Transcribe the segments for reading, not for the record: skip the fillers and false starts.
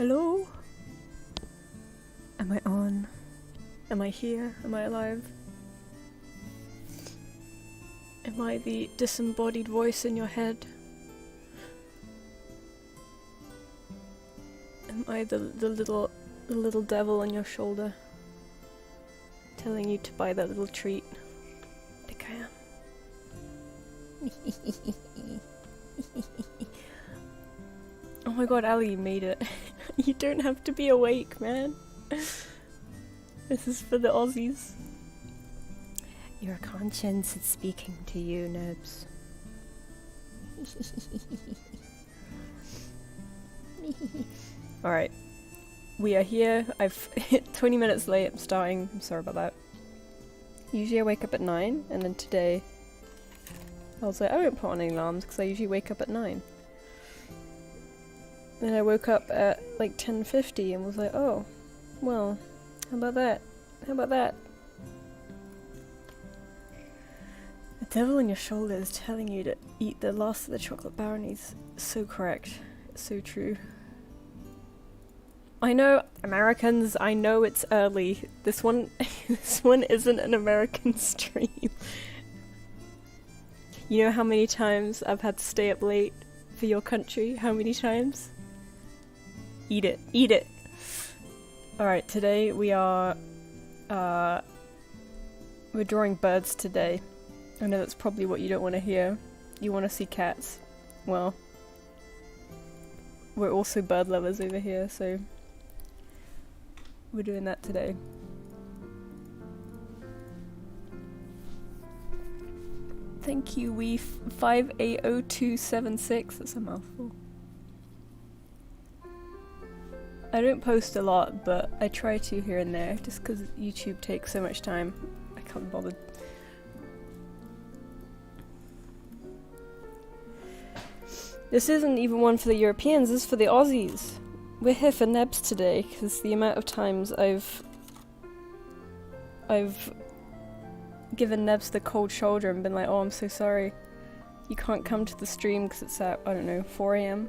Hello? Am I on? Am I here? Am I alive? Am I the disembodied voice in your head? Am I the little devil on your shoulder? Telling you to buy that little treat? I think I am. Oh my god, Ali, you made it. You don't have to be awake, man. This is for the Aussies. Your conscience is speaking to you, Nibs. Alright. We are here. I've 20 minutes late, I'm starting. I'm sorry about that. Usually I wake up at 9, and then today I was like, I won't put on any alarms because I usually wake up at 9. Then I woke up at like 10:50 and was like, oh, well, how about that? How about that? The devil on your shoulder is telling you to eat the last of the chocolate brownies. So correct. So true. I know, Americans, I know it's early. This one isn't an American stream. You know how many times I've had to stay up late for your country? How many times? Eat it. Eat it! Alright, today we are... we're drawing birds today. I know that's probably what you don't want to hear. You want to see cats. Well... we're also bird lovers over here, so... we're doing that today. Thank you, we 580276. That's a mouthful. I don't post a lot, but I try to here and there, just because YouTube takes so much time. I can't be bothered. This isn't even one for the Europeans, this is for the Aussies. We're here for Nebs today, because the amount of times I've given Nebs the cold shoulder and been like, oh, I'm so sorry. You can't come to the stream because it's at, I don't know, 4 AM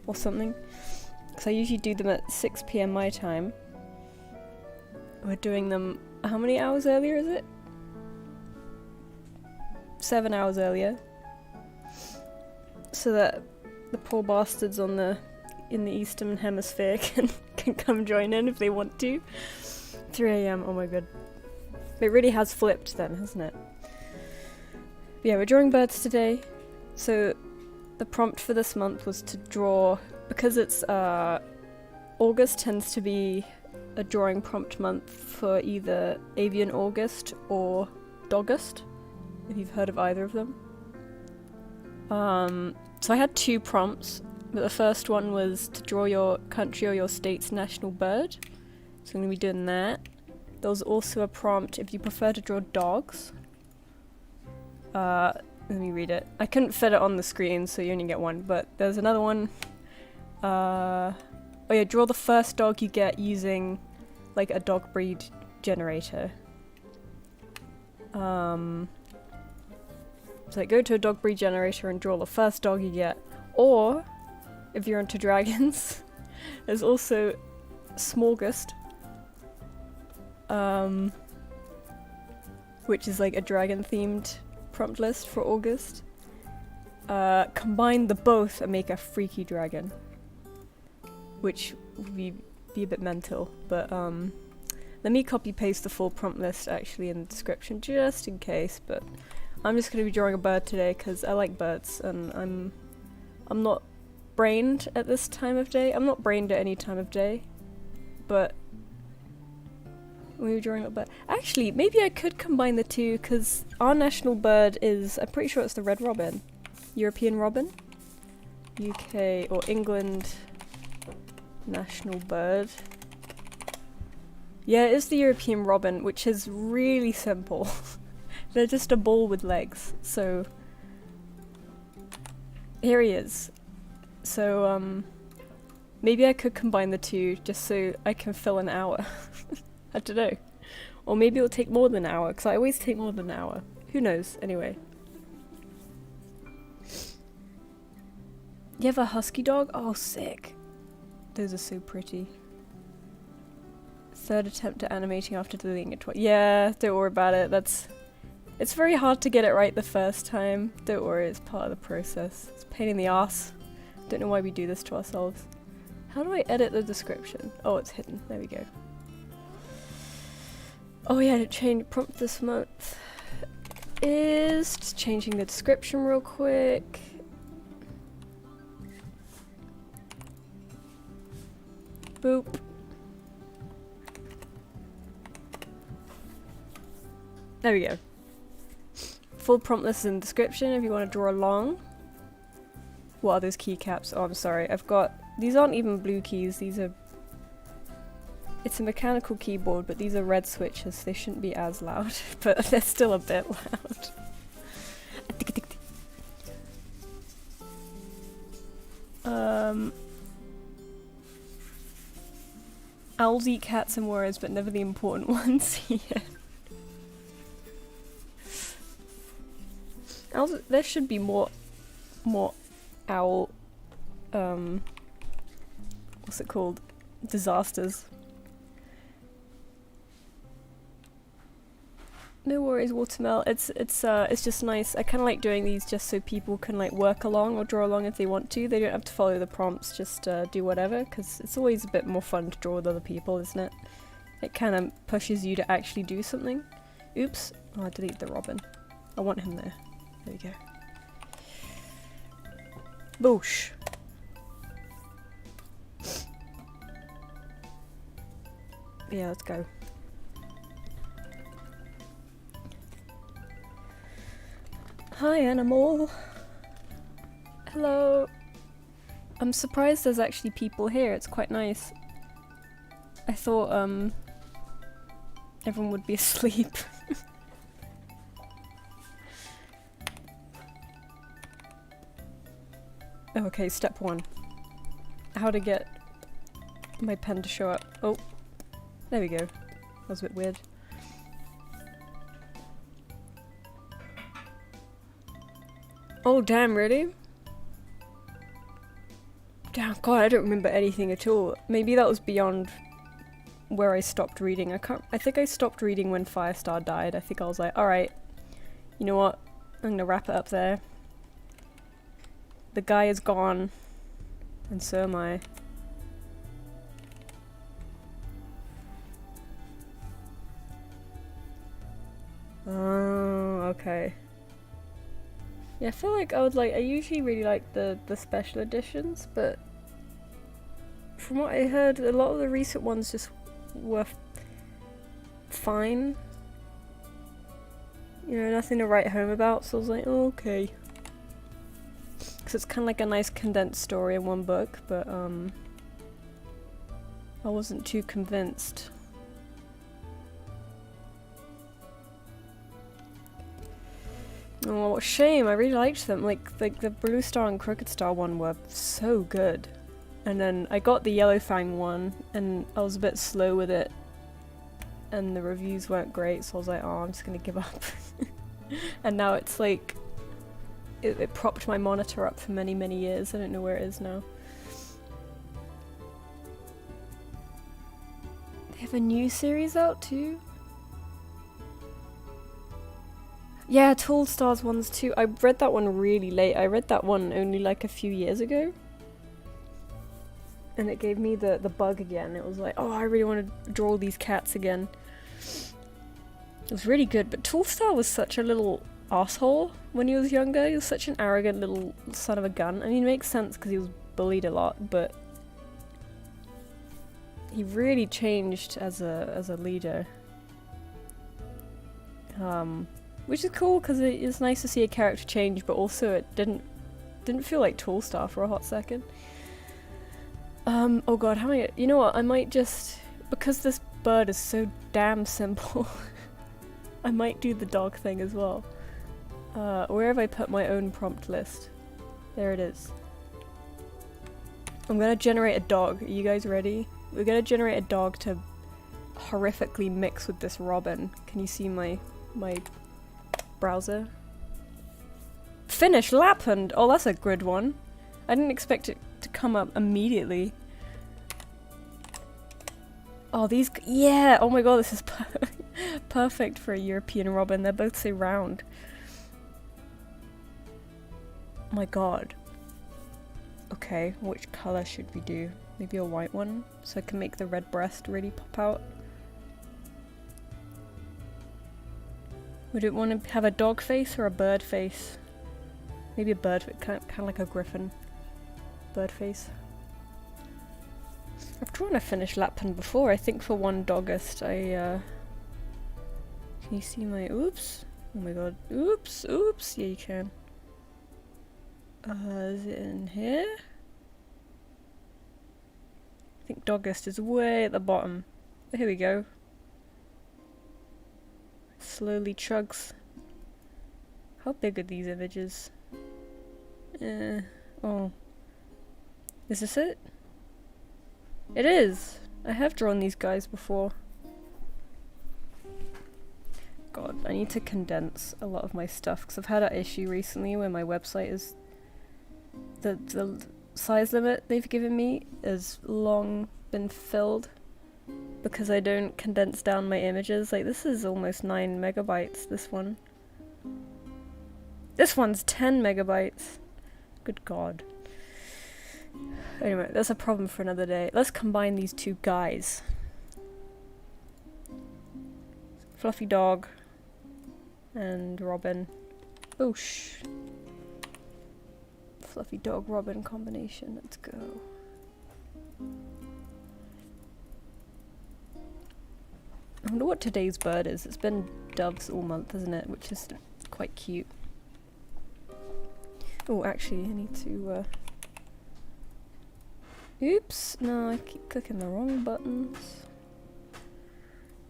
or something. Because I usually do them at 6 PM my time. We're doing them, how many hours earlier is it? 7 hours earlier. So that the poor bastards in the Eastern Hemisphere can come join in if they want to. 3 AM, oh my god. It really has flipped then, hasn't it? But yeah, we're drawing birds today. So the prompt for this month was to draw, because it's August tends to be a drawing prompt month for either Avian August or Dogust, if you've heard of either of them. So I had 2 prompts, but the first one was to draw your country or your state's national bird. So I'm going to be doing that. There was also a prompt if you prefer to draw dogs. Let me read it. I couldn't fit it on the screen, so you only get one, but there's another one. Oh yeah, draw the first dog you get using like a dog breed generator. So like, go to a dog breed generator and draw the first dog you get. Or, if you're into dragons, there's also smaugust. Which is like a dragon themed prompt list for August. Combine the both and make a freaky dragon. Which would be a bit mental, but let me copy paste the full prompt list actually in the description just in case, but I'm just going to be drawing a bird today because I like birds and I'm not brained at this time of day. I'm not brained at any time of day, but we were drawing a bird. Actually, maybe I could combine the two because our national bird is, I'm pretty sure it's the red robin. European robin? UK or England national bird. Yeah, it is the European robin, which is really simple. They're just a ball with legs, so here he is. So maybe I could combine the two just so I can fill an hour. I don't know. Or maybe it'll take more than an hour, because I always take more than an hour. Who knows, anyway. You have a husky dog? Oh, sick. Those are so pretty. Third attempt at animating after deleting it twice. Yeah, don't worry about it. It's very hard to get it right the first time. Don't worry, it's part of the process. It's a pain in the ass. Don't know why we do this to ourselves. How do I edit the description? Oh, it's hidden. There we go. Oh yeah, to change prompt this month is just changing the description real quick. Boop. There we go. Full prompt list and description if you want to draw along. What are those keycaps? Oh, I'm sorry. I've got... These aren't even blue keys. These are... It's a mechanical keyboard, but these are red switches. They shouldn't be as loud, but they're still a bit loud. Owls eat cats and worms, but never the important ones. Yeah. Owls, there should be more owl, what's it called? Disasters. No worries, Watermel. It's just nice. I kind of like doing these just so people can like work along or draw along if they want to. They don't have to follow the prompts, just do whatever, because it's always a bit more fun to draw with other people, isn't it? It kind of pushes you to actually do something. Oops. Oh, I deleted the robin. I want him there. There we go. Boosh. Yeah, let's go. Hi, animal. Hello. I'm surprised there's actually people here. It's quite nice. I thought, everyone would be asleep. Okay, step 1. How to get my pen to show up. Oh, there we go. That was a bit weird. Oh damn, really? Damn, God, I don't remember anything at all. Maybe that was beyond where I stopped reading. I think I stopped reading when Firestar died. I think I was like, alright, you know what? I'm gonna wrap it up there. The guy is gone, and so am I. Oh, okay. Yeah, I feel like I usually really like the special editions, but from what I heard, a lot of the recent ones just were fine. You know, nothing to write home about, so I was like, oh, okay. Because it's kind of like a nice condensed story in one book, but I wasn't too convinced. Oh, what a shame. I really liked them. Like the Blue Star and Crooked Star one were so good. And then I got the Yellow Fang one, and I was a bit slow with it. And the reviews weren't great, so I was like, oh, I'm just gonna give up. And now it's like... It propped my monitor up for many, many years. I don't know where it is now. They have a new series out too? Yeah, Tall Stars ones too. I read that one really late. I read that one only like a few years ago. And it gave me the bug again. It was like, oh, I really want to draw these cats again. It was really good, but Tall Star was such a little asshole when he was younger. He was such an arrogant little son of a gun. I mean, it makes sense because he was bullied a lot, but he really changed as a leader. Which is cool because it's nice to see a character change, but also it didn't feel like Tall Star for a hot second. Oh god, how am I? You know what? I might just, because this bird is so damn simple, I might do the dog thing as well. Where have I put my own prompt list? There it is. I'm gonna generate a dog. Are you guys ready? We're gonna generate a dog to horrifically mix with this robin. Can you see my browser? Finish Lapland! Oh, that's a good one. I didn't expect it to come up immediately. Oh, yeah! Oh my god, this is perfect for a European robin. They're both so round. My god. Okay, which colour should we do? Maybe a white one, so I can make the red breast really pop out. Would it want to have a dog face or a bird face? Maybe a bird, kind of like a griffin. Bird face. I've drawn a finished Lapland before. I think for one Dogust, can you see my oops? Oh my god. Oops, oops. Yeah, you can. Is it in here? I think Dogust is way at the bottom. Here we go. Slowly chugs. How big are these images? Oh. Is this it? It is! I have drawn these guys before. God, I need to condense a lot of my stuff because I've had an issue recently where my website is... The size limit they've given me has long been filled because I don't condense down my images. Like, this is almost 9 megabytes, this one. This one's 10 megabytes. Good god. Anyway, that's a problem for another day. Let's combine these two guys. Fluffy dog and Robin. Oosh. Fluffy dog Robin combination. Let's go. I wonder what today's bird is. It's been doves all month, isn't it? Which is quite cute. Oh, actually, I need to... Oops! No, I keep clicking the wrong buttons.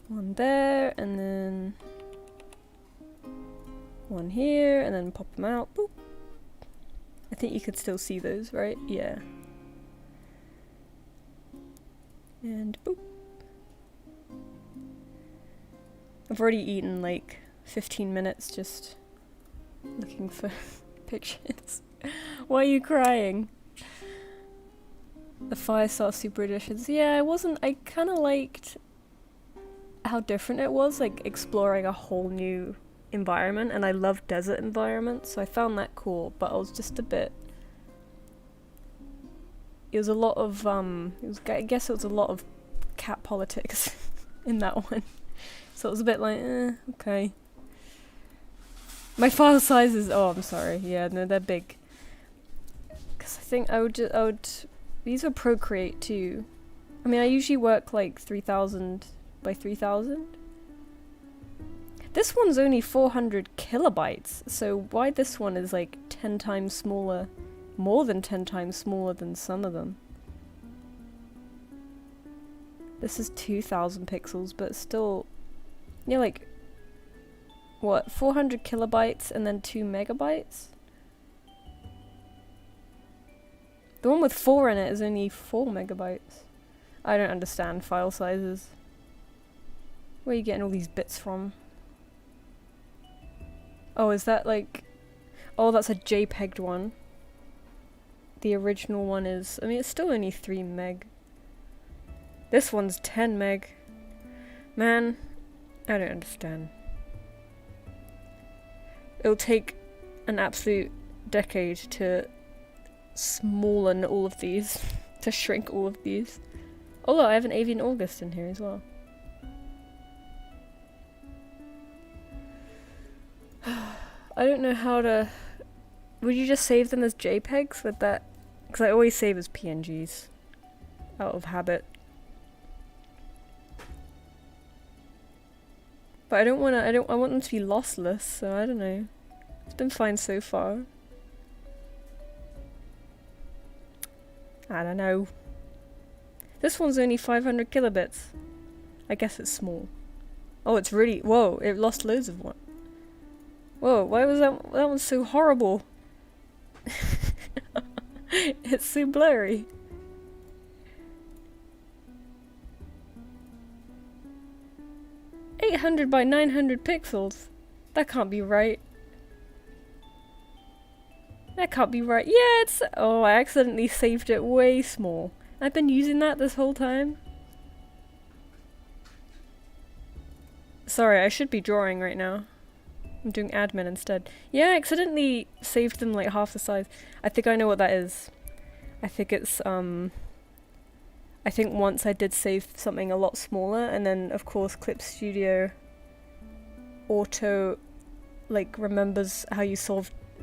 One there, and then... one here, and then pop them out. Boop! I think you could still see those, right? Yeah. And boop! I've already eaten like 15 minutes just looking for pictures. Why are you crying? The 5-star super editions. Yeah, I kind of liked how different it was, like exploring a whole new environment, and I love desert environments, so I found that cool, but I was just a bit... It was a lot of, I guess it was a lot of cat politics in that one. So it was a bit like, okay. My file size is, oh, I'm sorry, yeah, no, they're big. Because I think I would, these are Procreate too. I mean, I usually work like 3000 by 3000. This one's only 400 kilobytes, so why this one is like 10 times smaller, more than 10 times smaller than some of them. This is 2000 pixels, but still, yeah, like, what, 400 kilobytes and then 2 megabytes? The one with 4 in it is only 4 megabytes. I don't understand file sizes. Where are you getting all these bits from? Oh, is that like... Oh, that's a JPEG'd one. The original one is... I mean, it's still only 3 meg. This one's 10 meg. Man, I don't understand. It'll take an absolute decade to smallen all of these. To shrink all of these. Oh look, I have an avian August in here as well. I don't know how to... Would you just save them as JPEGs with that? Because I always save as PNGs. Out of habit. But I don't want to... I want them to be lossless, so I don't know. It's been fine so far. I don't know. This one's only 500 kilobits. I guess it's small. Oh, it's really... Whoa, it lost loads of one. Whoa, why was that... That one's so horrible. It's so blurry. $800 by 900 pixels. That can't be right. That can't be right. Yeah, it's... Oh, I accidentally saved it way small. I've been using that this whole time. Sorry, I should be drawing right now. I'm doing admin instead. Yeah, I accidentally saved them like half the size. I think I know what that is. I think it's, I think once I did save something a lot smaller, and then of course Clip Studio auto, like, remembers how you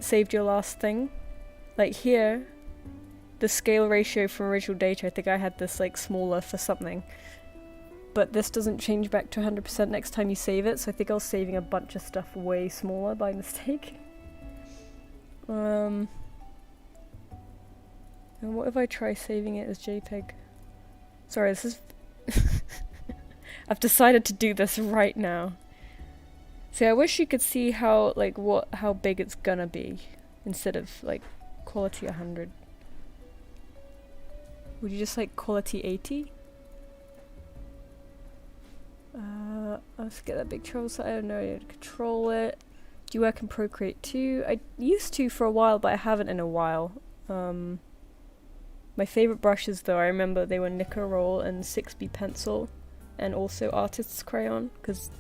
saved your last thing. Like here, the scale ratio from original data, I think I had this like smaller for something. But this doesn't change back to 100% next time you save it, so I think I was saving a bunch of stuff way smaller by mistake. And what if I try saving it as JPEG? Sorry, this is... I've decided to do this right now. See, I wish you could see how, like, how big it's gonna be, instead of, like, quality 100. Would you just like quality 80? Let's get that big troll, so I don't know how to control it. Do you work in Procreate too? I used to for a while, but I haven't in a while. My favourite brushes though, I remember they were Nicker Roll and 6B Pencil, and also Artist's Crayon, because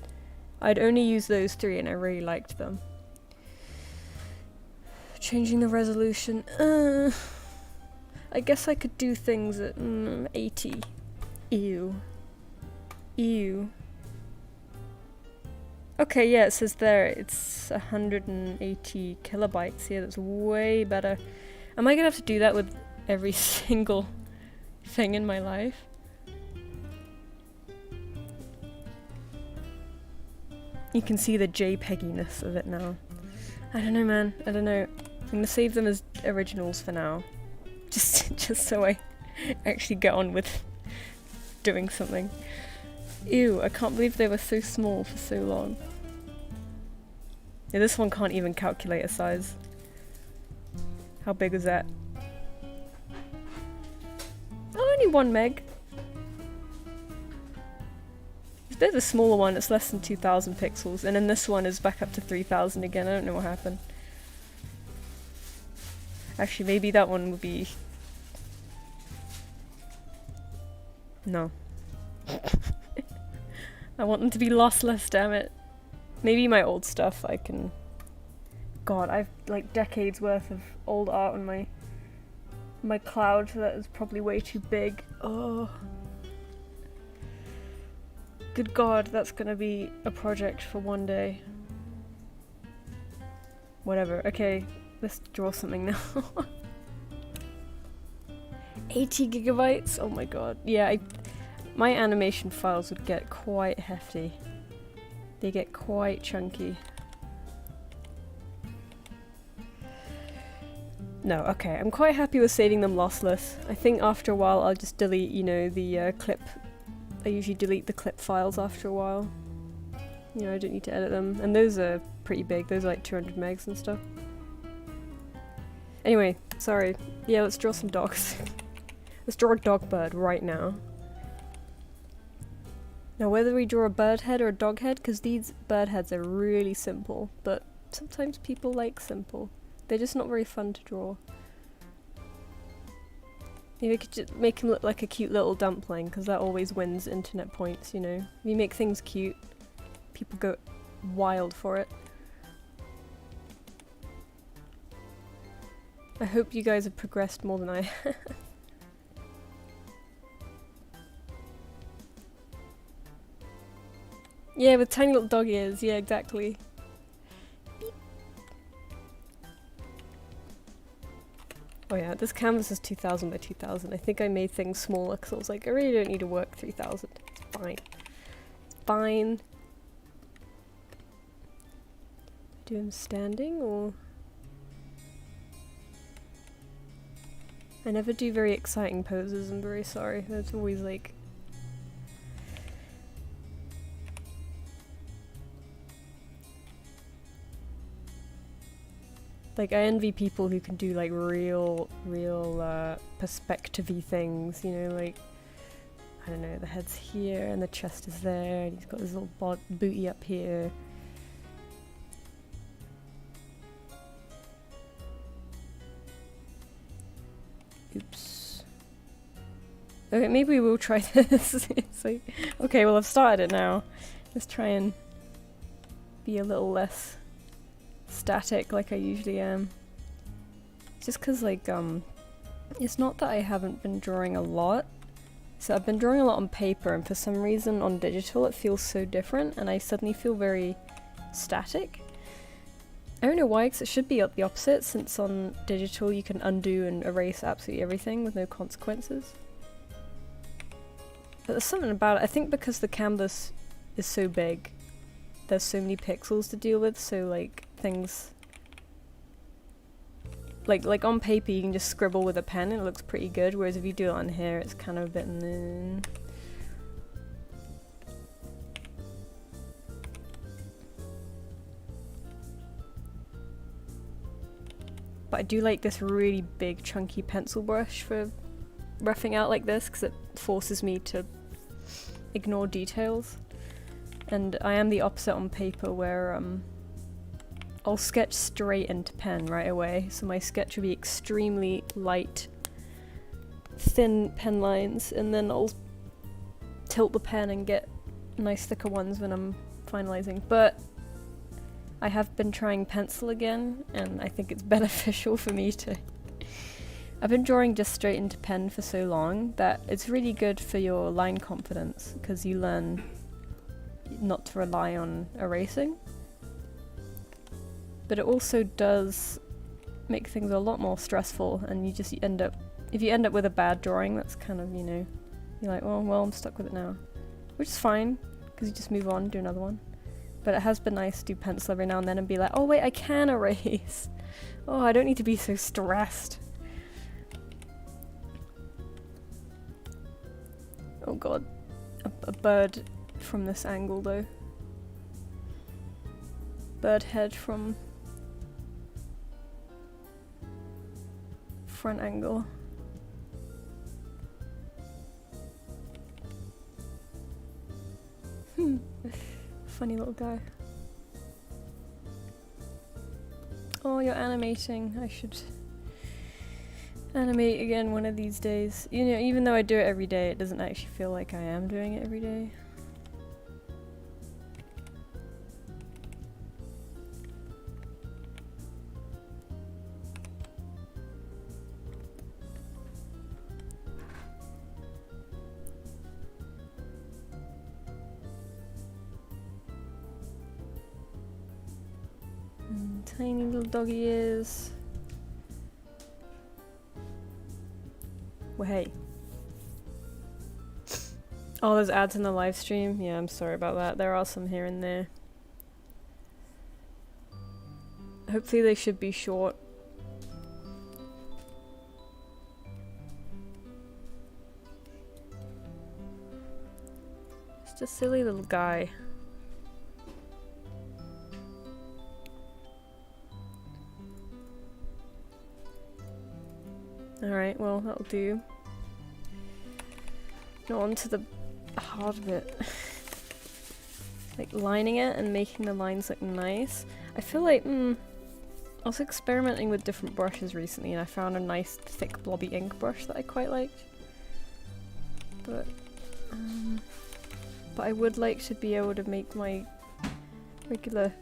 I'd only use those three and I really liked them. Changing the resolution, I guess I could do things at 80. Ew. Ew. Okay, yeah, it says there it's 180 kilobytes. Yeah, that's way better. Am I gonna have to do that with every single thing in my life? You can see the JPEGiness of it now. I don't know, man. I don't know. I'm gonna save them as originals for now. Just so I actually get on with doing something. Ew, I can't believe they were so small for so long. Yeah, this one can't even calculate a size. How big is that? Oh, only 1 meg. If there's a smaller one, it's less than 2,000 pixels, and then this one is back up to 3,000 again. I don't know what happened. Actually, maybe that one would be... No. I want them to be lossless, damn it. Maybe my old stuff I can... God, I've like decades worth of old art on my cloud that is probably way too big. Oh. Good God, that's gonna be a project for one day. Whatever, okay, let's draw something now. 80 gigabytes? Oh my god. Yeah, my animation files would get quite hefty. They get quite chunky. No, okay, I'm quite happy with saving them lossless. I think after a while I'll just delete, you know, the clip. I usually delete the clip files after a while. You know, I don't need to edit them. And those are pretty big, those are like 200 megs and stuff. Anyway, sorry. Yeah, let's draw some dogs. Let's draw a dog bird right now. Now whether we draw a bird head or a dog head, because these bird heads are really simple, but sometimes people like simple. They're just not very fun to draw. Maybe we could just make him look like a cute little dumpling, because that always wins internet points, you know. If you make things cute, people go wild for it. I hope you guys have progressed more than I have. Yeah, with tiny little dog ears, yeah, exactly. Beep. Oh yeah, this canvas is 2000 by 2000. I think I made things smaller because I was like, I really don't need to work 3000. It's fine. It's fine. Do him standing or... I never do very exciting poses, I'm very sorry. That's always like... Like, I envy people who can do, like, real perspective-y things, you know, like, I don't know, the head's here, and the chest is there, and he's got his little booty up here. Oops. Okay, maybe we'll try this. It's like, okay, well, I've started it now. Let's try and be a little less static like I usually am. Just because, like, it's not that I haven't been drawing a lot. So I've been drawing a lot on paper, and for some reason on digital it feels so different, and I suddenly feel very static. I don't know why, because it should be the opposite, since on digital you can undo and erase absolutely everything with no consequences. But there's something about it, I think because the canvas is so big, there's so many pixels to deal with, so like things... Like on paper you can just scribble with a pen and it looks pretty good, whereas if you do it on here it's kind of a bit... But I do like this really big chunky pencil brush for roughing out like this, because it forces me to ignore details. And I am the opposite on paper, where I'll sketch straight into pen right away, so my sketch will be extremely light, thin pen lines, and then I'll tilt the pen and get nice thicker ones when I'm finalizing. But I have been trying pencil again, and I think it's beneficial for me to... I've been drawing just straight into pen for so long that it's really good for your line confidence, because you learn not to rely on erasing. But it also does make things a lot more stressful, and you just end up... If you end up with a bad drawing, that's kind of, you know... You're like, oh, well, I'm stuck with it now. Which is fine, because you just move on, do another one. But it has been nice to do pencil every now and then and be like, oh wait, I can erase! Oh, I don't need to be so stressed. Oh god. A bird from this angle, though. Bird head from... front angle. Funny little guy. Oh, you're animating. I should animate again one of these days. You know, even though I do it every day, it doesn't actually feel like I am doing it every day. Tiny little doggy ears. Well, hey. Oh, there's ads in the live stream? Yeah, I'm sorry about that. There are some here and there. Hopefully they should be short. Just a silly little guy. Alright, well, that'll do. Now on to the hard bit. Like lining it and making the lines look nice. I feel like, I was experimenting with different brushes recently and I found a nice thick blobby ink brush that I quite liked. But I would like to be able to make my regular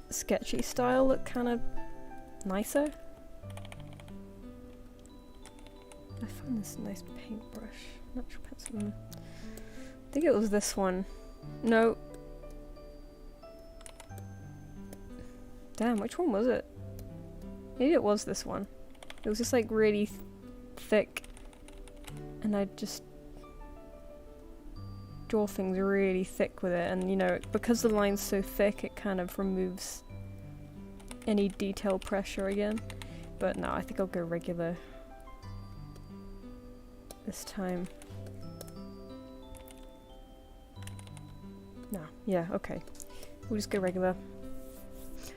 sketchy style look kind of nicer. I found this nice paintbrush. Natural pencil. I think it was this one. No. Damn, which one was it? Maybe it was this one. It was just like really thick. And I just draw things really thick with it. And you know, because the line's so thick, it kind of removes any detail pressure again. But no, I think I'll go regular this time. No, yeah, okay. We'll just go regular.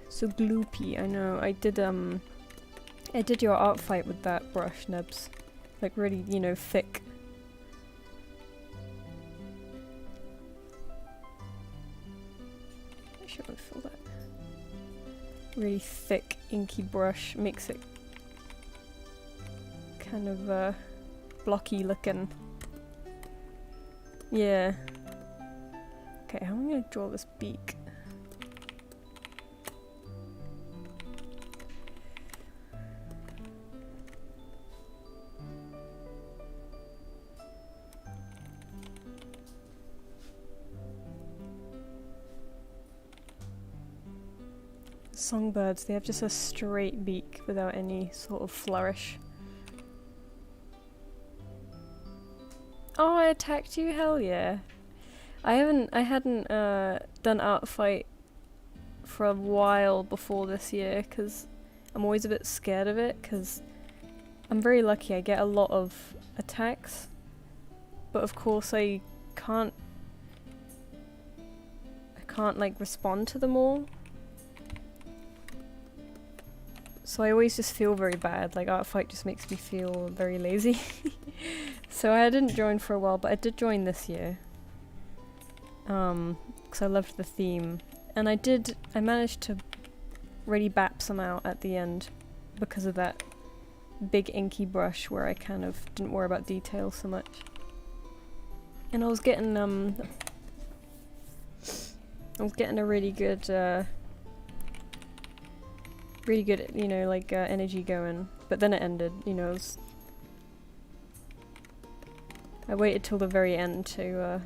So gloopy, I know. I did your art fight with that brush, Nebs. Like really, you know, thick. I should fill that. Really thick, inky brush makes it kind of blocky looking. Yeah. Okay, how am I gonna draw this beak? Songbirds, they have just a straight beak without any sort of flourish. Oh, I attacked you? Hell yeah. I hadn't done art fight for a while before this year, because I'm always a bit scared of it, because I'm very lucky, I get a lot of attacks, but of course I can't like respond to them all. So I always just feel very bad, like art fight just makes me feel very lazy. So I didn't join for a while, but I did join this year. Because I loved the theme. And I managed to really bap some out at the end because of that big inky brush where I kind of didn't worry about detail so much. And I was getting a really good, you know, like energy going. But then it ended, you know. I waited till the very end to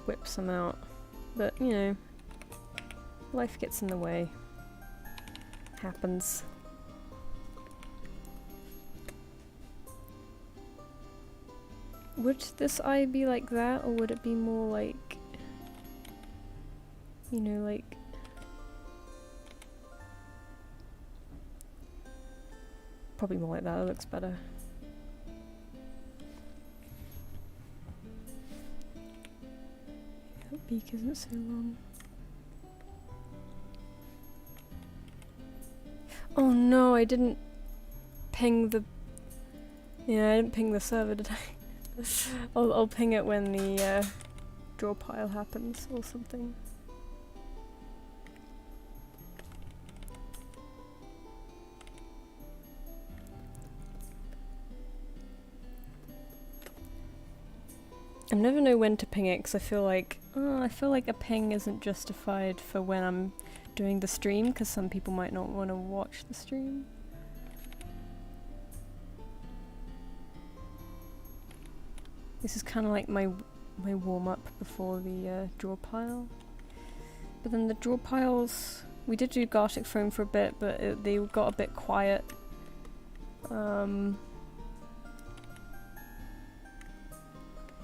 whip some out. But, you know, life gets in the way. Happens. Would this eye be like that, or would it be more like, you know, like... Probably more like that, it looks better. That beak isn't so long. Oh no, I didn't ping the... Yeah, I didn't ping the server, did I? I'll ping it when the draw pile happens or something. I never know when to ping it because I feel like a ping isn't justified for when I'm doing the stream because some people might not want to watch the stream. This is kind of like my warm-up before the draw pile. But then the draw piles, we did do Gartic Phone for a bit, but they got a bit quiet.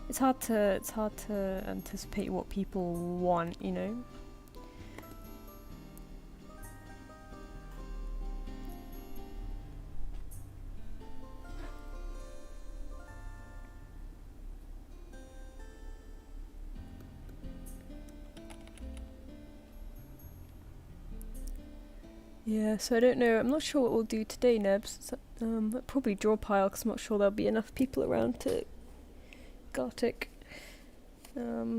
It's hard to anticipate what people want, you know. Yeah, so I don't know. I'm not sure what we'll do today, Nebs. So, probably draw pile because I'm not sure there'll be enough people around to Gartic. Yeah,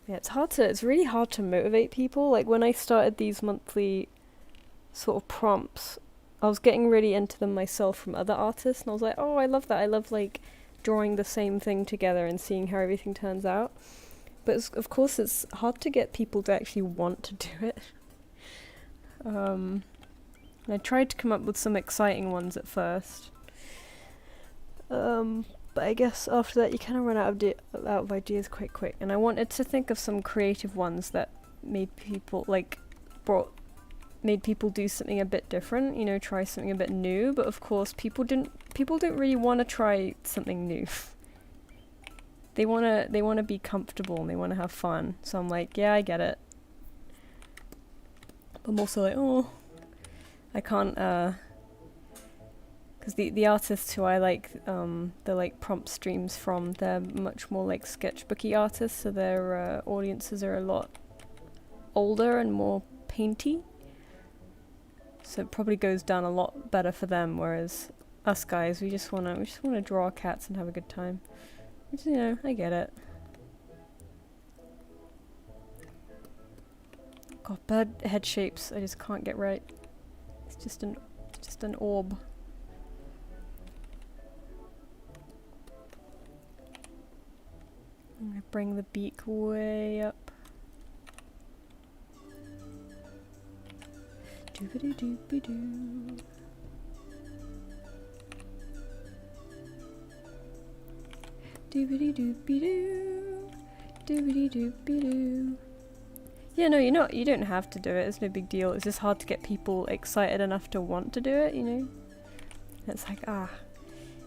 it's really hard to motivate people. Like when I started these monthly sort of prompts, I was getting really into them myself from other artists, and I was like, oh, I love that. I love like drawing the same thing together and seeing how everything turns out. But of course, it's hard to get people to actually want to do it. And I tried to come up with some exciting ones at first. But I guess after that you kind of run out of ideas quite quick. And I wanted to think of some creative ones that made people made people do something a bit different, you know, try something a bit new. But of course, people don't really want to try something new. They wanna be comfortable and they wanna have fun. So I'm like, yeah, I get it. But I'm also like, oh, I can't, because the artists who I like, the like prompt streams from, they're much more like sketchbooky artists, so their audiences are a lot older and more painty. So it probably goes down a lot better for them, whereas us guys, we just wanna draw cats and have a good time. Which, you know, I get it. God, bird head shapes I just can't get right. It's just an orb. I'm gonna bring the beak way up. Doobity doopy doo. Doobity doopy doo. Doobity doopy doo. Yeah, no, you don't have to do it, it's no big deal. It's just hard to get people excited enough to want to do it, you know? It's like, I'm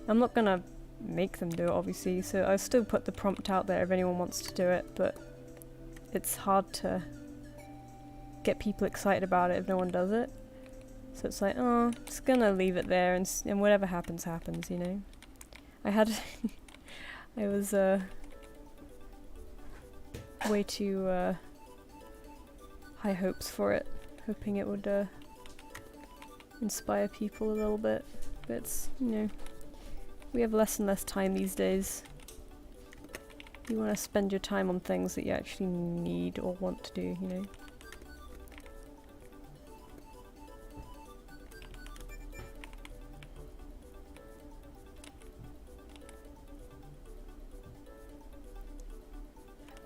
not gonna make them do it, obviously, so I still put the prompt out there if anyone wants to do it, but it's hard to get people excited about it if no one does it. So it's like, oh, I'm just gonna leave it there, and whatever happens, happens, you know? I had... I was, way too, high hopes for it, hoping it would, inspire people a little bit. But it's, you know, we have less and less time these days. You want to spend your time on things that you actually need or want to do, you know?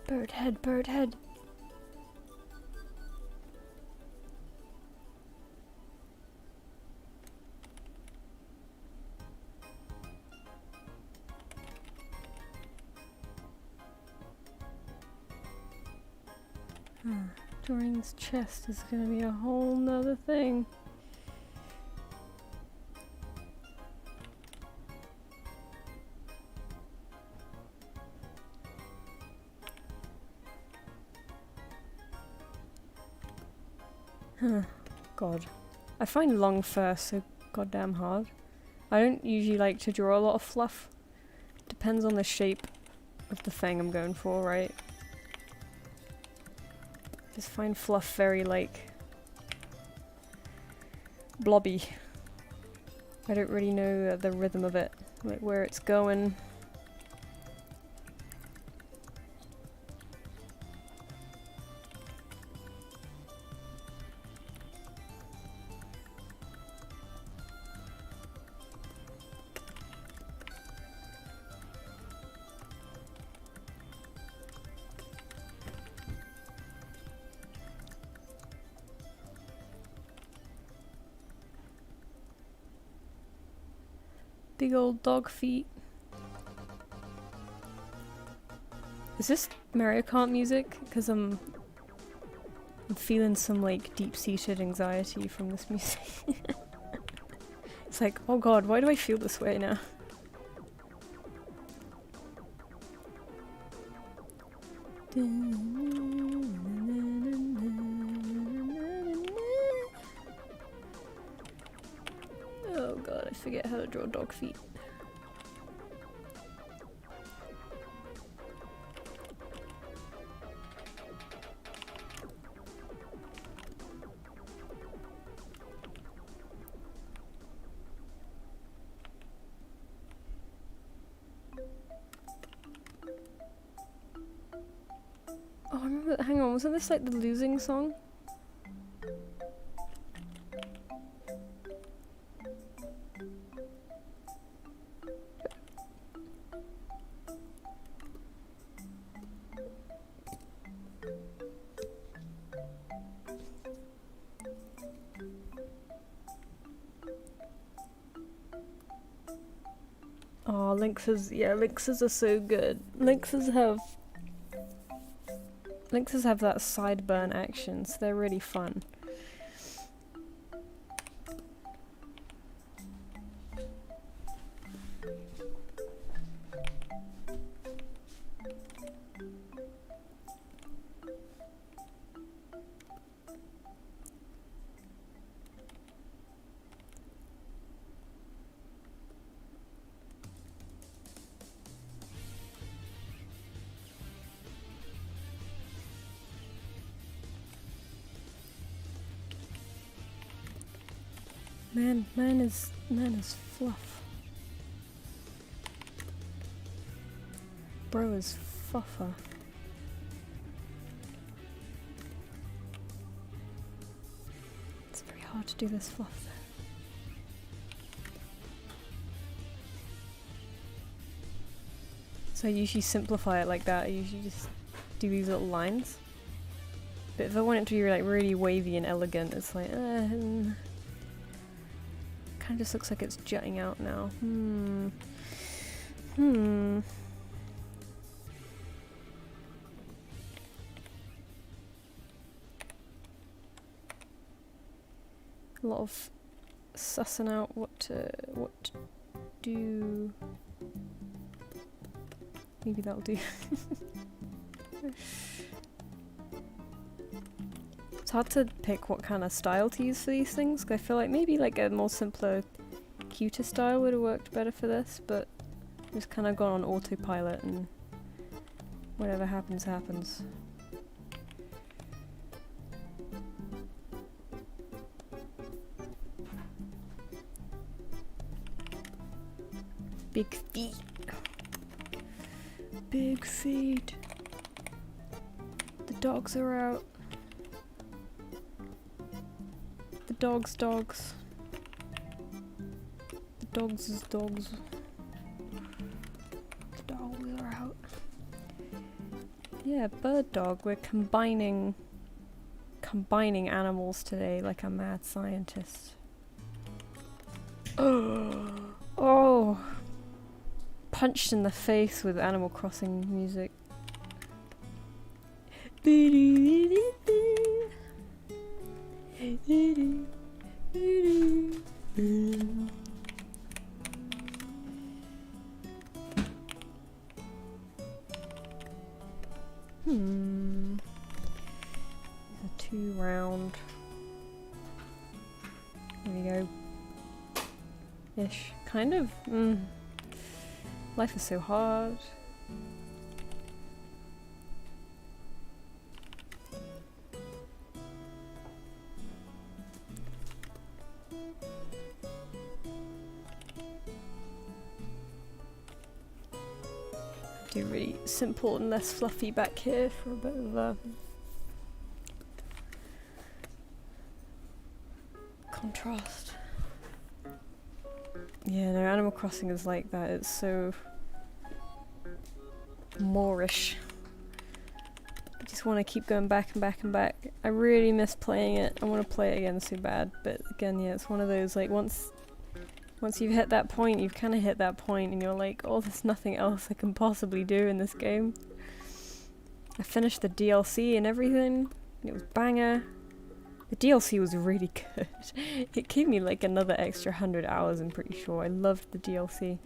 Bird head, bird head. Doreen's chest is gonna be a whole nother thing. God. I find long fur so goddamn hard. I don't usually like to draw a lot of fluff. Depends on the shape of the thing I'm going for, right? Just find fluff very, like, blobby. I don't really know the rhythm of it, like where it's going. Big old dog feet. Is this Mario Kart music? Because I'm feeling some like deep-seated anxiety from this music. It's like, oh god, why do I feel this way now? Oh god, I forget how to draw dog feet. Oh, I remember, hang on, wasn't this like the losing song? Oh, Lynxes, yeah, Lynxes are so good. Lynxes have that sideburn action, so they're really fun. Man is fluff. Bro is fuffer. It's very hard to do this fluff though. So I usually simplify it like that. I usually just do these little lines. But if I want it to be like really wavy and elegant, it's like, kind of just looks like it's jutting out now. a lot of sussing out what to do. Maybe that'll do. It's hard to pick what kind of style to use for these things, 'cause I feel like maybe like a more simpler, cuter style would have worked better for this, but just kind of gone on autopilot and whatever happens, happens. Big feet. Big feet. The dogs are out. The dogs. The dogs is dogs. The dogs are out. Yeah, bird dog. We're combining animals today like a mad scientist. Oh! Punched in the face with Animal Crossing music. These are 2 round. There we go. Ish. Kind of. Life is so hard. Do really simple and less fluffy back here for a bit of a contrast. Yeah, no, Animal Crossing is like that. It's so Moorish. I just want to keep going back and back and back. I really miss playing it. I want to play it again so bad, but again, yeah, it's one of those like once you've hit that point, you've kind of hit that point, and you're like, oh, there's nothing else I can possibly do in this game. I finished the DLC and everything, and it was banger. The DLC was really good. It gave me like another extra 100 hours, I'm pretty sure. I loved the DLC.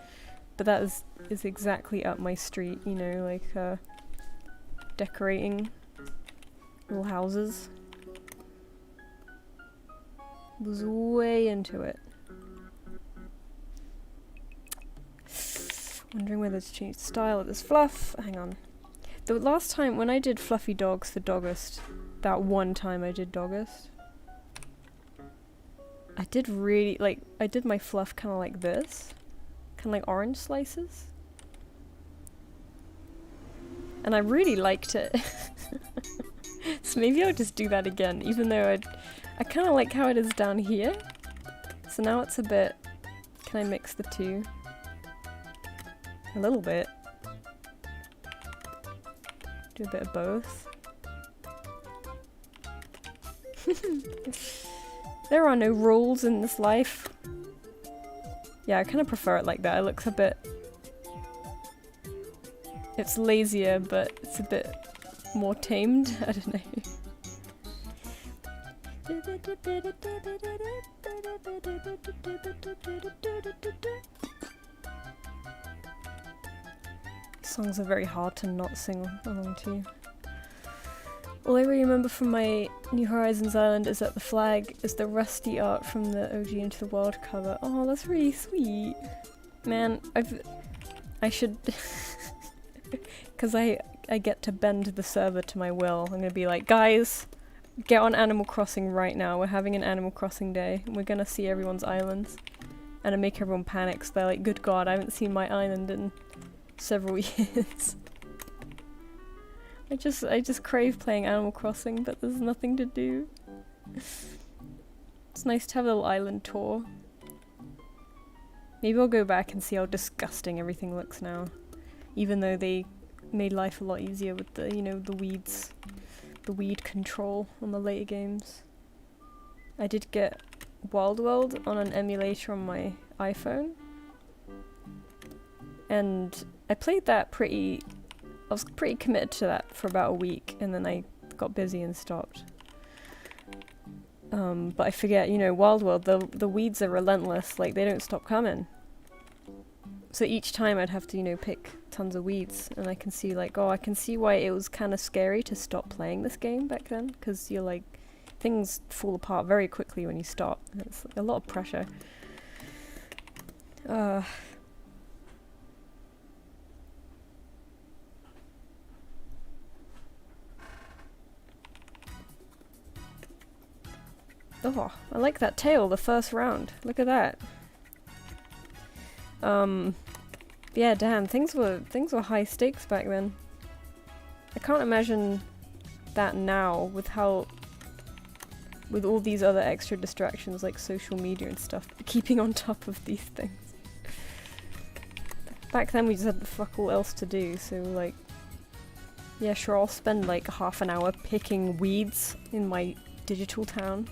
But that is exactly up my street, you know, like decorating little houses. Was way into it. Wondering whether to change the style of this fluff. Hang on. The last time when I did fluffy dogs for Doggust, that one time I did Doggust, I did really, like, I did my fluff kind of like this. Kind of like orange slices. And I really liked it. So maybe I'll just do that again, even though I kind of like how it is down here. So now it's a bit, can I mix the two? A little bit. Do a bit of both. There are no rules in this life. Yeah, I kind of prefer it like that. It looks a bit... It's lazier, but it's a bit more tamed. I don't know. Songs are very hard to not sing along to. All I really remember from my New Horizons Island is that the flag is the rusty art from the OG Into the World cover. Oh, that's really sweet. Man, I should... Because I get to bend the server to my will. I'm gonna be like, guys, get on Animal Crossing right now. We're having an Animal Crossing day. And we're gonna see everyone's islands. And make everyone panic, so they're like, good god, I haven't seen my island in several years. I just crave playing Animal Crossing, but there's nothing to do. It's nice to have a little island tour. Maybe I'll go back and see how disgusting everything looks now. Even though they made life a lot easier with the, you know, the weeds. The weed control on the later games. I did get Wild World on an emulator on my iPhone. And I played that I was pretty committed to that for about a week, and then I got busy and stopped. But I forget, you know, Wild World, the weeds are relentless, like they don't stop coming. So each time I'd have to, you know, pick tons of weeds, and I can see like, oh, I can see why it was kind of scary to stop playing this game back then, because you're like, things fall apart very quickly when you stop. It's like a lot of pressure. Oh, I like that tail, the first round. Look at that. Yeah, damn, things were high stakes back then. I can't imagine that now with all these other extra distractions like social media and stuff, keeping on top of these things. Back then we just had fuck all else to do, so like, yeah, sure, I'll spend like half an hour picking weeds in my digital town.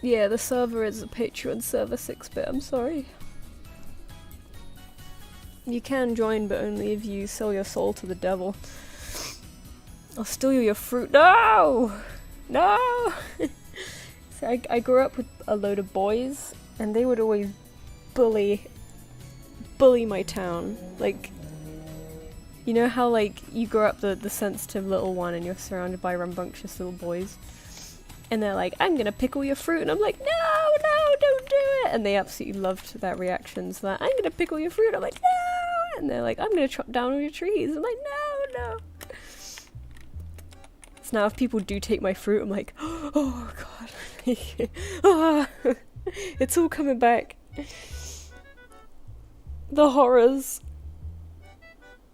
Yeah, the server is a Patreon server 6-bit, I'm sorry. You can join, but only if you sell your soul to the devil. I'll steal you your fruit. No! No! So I grew up with a load of boys, and they would always bully my town. Like, you know how like you grow up the sensitive little one and you're surrounded by rambunctious little boys? And they're like, I'm gonna pick all your fruit, and I'm like, no, don't do it! And they absolutely loved that reaction, so that, I'm gonna pick all your fruit, I'm like, no! And they're like, I'm gonna chop down all your trees, I'm like, no! So now if people do take my fruit, I'm like, oh god. Ah, it's all coming back. The horrors.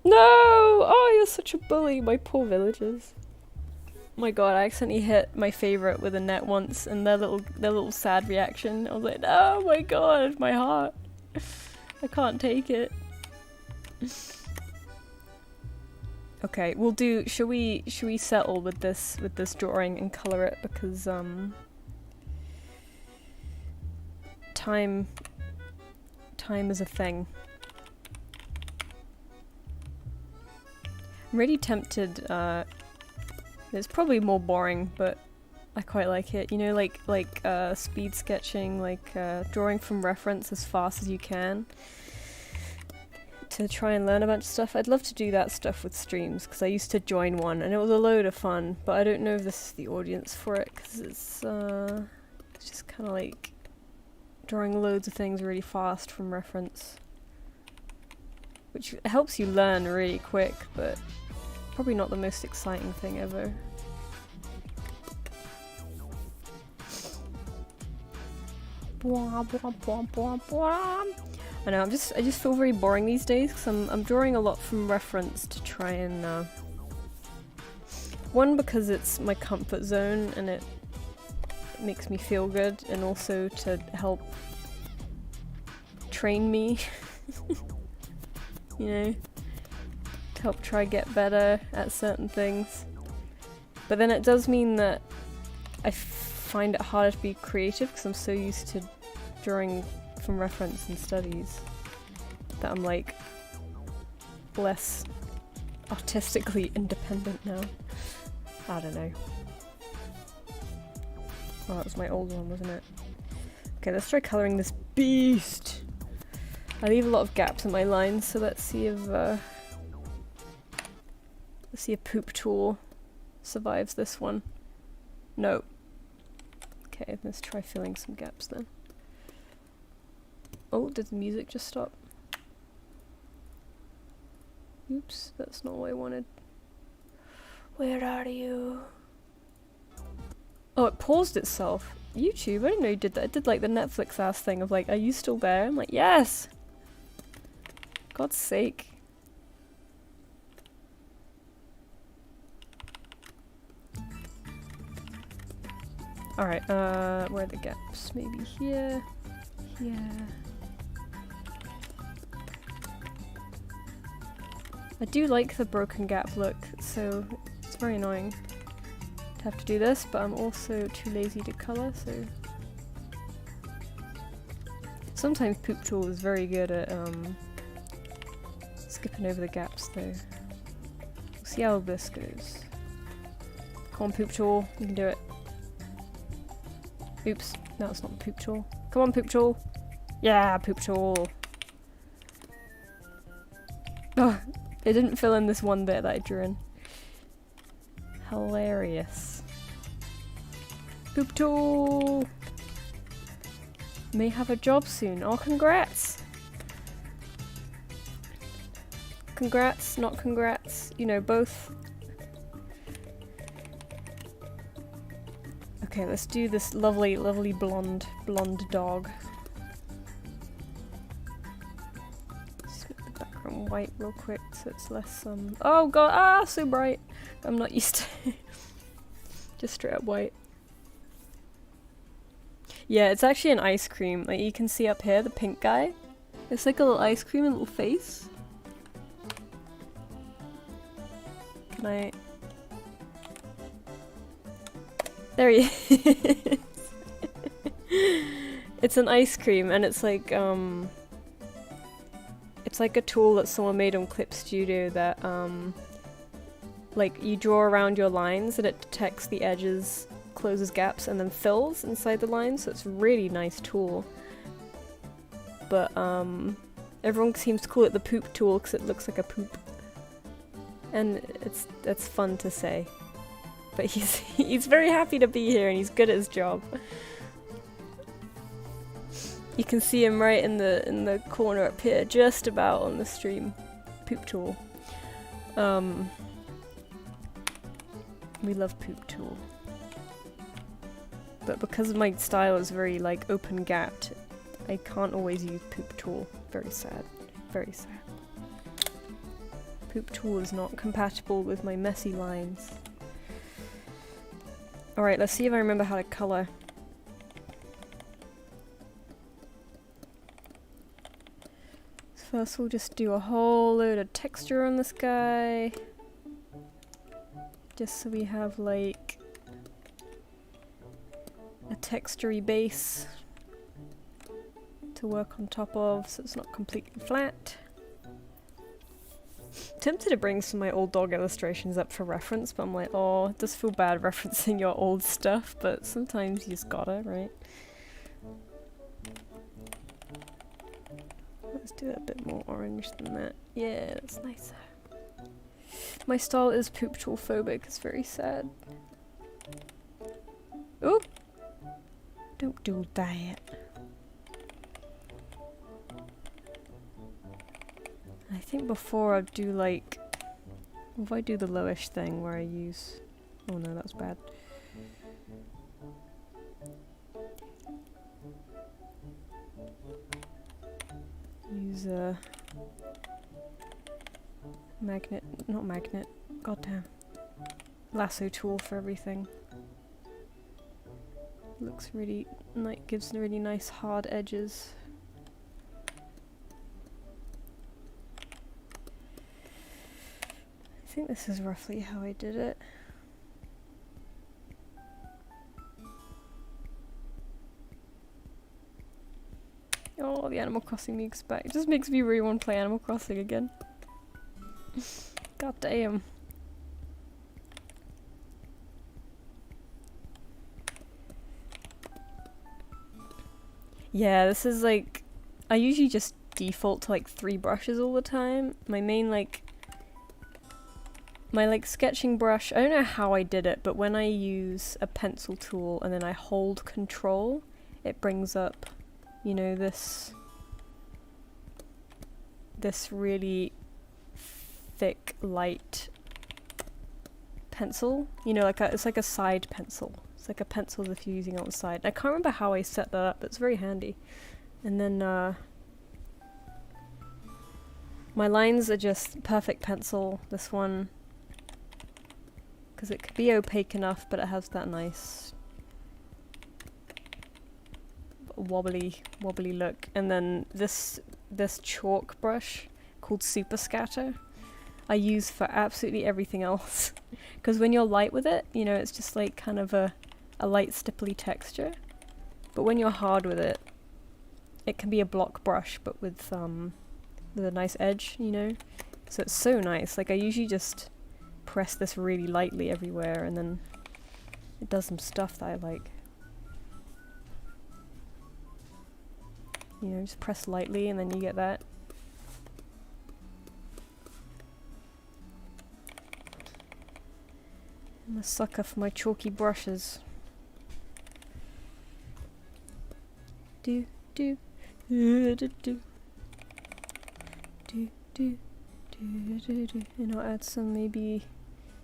No! Oh, you're such a bully, my poor villagers. My god, I accidentally hit my favourite with a net once, and their little sad reaction, I was like, oh my god, my heart. I can't take it. Okay, we'll do, should we settle with this drawing and colour it, because time is a thing. I'm really tempted, it's probably more boring, but I quite like it. You know, like speed sketching, like drawing from reference as fast as you can to try and learn a bunch of stuff. I'd love to do that stuff with streams, because I used to join one and it was a load of fun, but I don't know if this is the audience for it, because it's just kind of like drawing loads of things really fast from reference, which helps you learn really quick, but probably not the most exciting thing ever. I know, I just feel very boring these days, because I'm drawing a lot from reference to try and one, because it's my comfort zone and it makes me feel good, and also to help train me. You know, to help try get better at certain things. But then it does mean that I find it harder to be creative, because I'm so used to drawing from reference in studies that I'm like less artistically independent now. I don't know. Oh, that was my old one, wasn't it? Okay, let's try colouring this beast. I leave a lot of gaps in my lines, so let's see if Poop Tool survives this one. No. Okay, let's try filling some gaps then. Oh, did the music just stop? Oops, that's not what I wanted. Where are you? Oh, it paused itself. YouTube, I didn't know you did that. It did like the Netflix ass thing of like, are you still there? I'm like, yes! God's sake. Alright, where are the gaps? Maybe here, here. I do like the broken gap look, so it's very annoying to have to do this, but I'm also too lazy to colour, so... Sometimes Poop Tool is very good at skipping over the gaps though. We'll see how this goes. Come on, poop tool. You can do it. Oops. No, it's not the poop tool. Come on, poop tool. Yeah, poop tool. Oh, it didn't fill in this one bit that I drew in. Hilarious. Poop tool! May have a job soon. Oh, congrats! Congrats, not congrats. You know, both. Okay, let's do this lovely, lovely blonde dog. Just make the background white real quick so it's less, oh god, ah, so bright! I'm not used to just straight up white. Yeah, it's actually an ice cream. Like, you can see up here, the pink guy. It's like a little ice cream, a little face. Can I... There he is! It's an ice cream, and it's like a tool that someone made on Clip Studio that, like, you draw around your lines and it detects the edges, closes gaps, and then fills inside the lines, so it's a really nice tool. But, everyone seems to call it the poop tool because it looks like a poop. And that's fun to say. But he's very happy to be here and he's good at his job. You can see him right in the corner up here, just about on the stream. Poop tool. We love poop tool. But because my style is very like open gapped, I can't always use poop tool. Very sad. Very sad. Poop tool is not compatible with my messy lines. Alright, let's see if I remember how to colour. So first we'll just do a whole load of texture on this guy. Just so we have like a textury base to work on top of so it's not completely flat. Tempted to bring some of my old dog illustrations up for reference, but I'm like, oh, it does feel bad referencing your old stuff, but sometimes you just gotta, right? Let's do a bit more orange than that. Yeah, that's nicer. My style is poop tool phobic, it's very sad. Ooh! Don't do that. I think before I'd do like... If I do the lowish thing where I use... Oh no, that's bad. Use a... magnet... not magnet. Goddamn. Lasso tool for everything. Looks really... like gives really nice hard edges. I think this is roughly how I did it. Oh, the Animal Crossing music's back. It just makes me really want to play Animal Crossing again. God damn. Yeah, this is like... I usually just default to like 3 brushes all the time. My main like... My like sketching brush, I don't know how I did it, but when I use a pencil tool and then I hold control, it brings up, you know, this really thick, light pencil. You know, like it's like a side pencil. It's like a pencil if you're using it on the side. I can't remember how I set that up, but it's very handy. And then my lines are just perfect pencil. This one, because it could be opaque enough, but it has that nice wobbly look. And then this chalk brush called Super Scatter I use for absolutely everything else. Because when you're light with it, you know, it's just like kind of a light stipply texture. But when you're hard with it, it can be a block brush, but with a nice edge, you know? So it's so nice. Like I usually just press this really lightly everywhere and then It does some stuff that I like. You know, just press lightly and then you get that. I'm a sucker for my chalky brushes. Do do do do do do do do do. And I'll add some maybe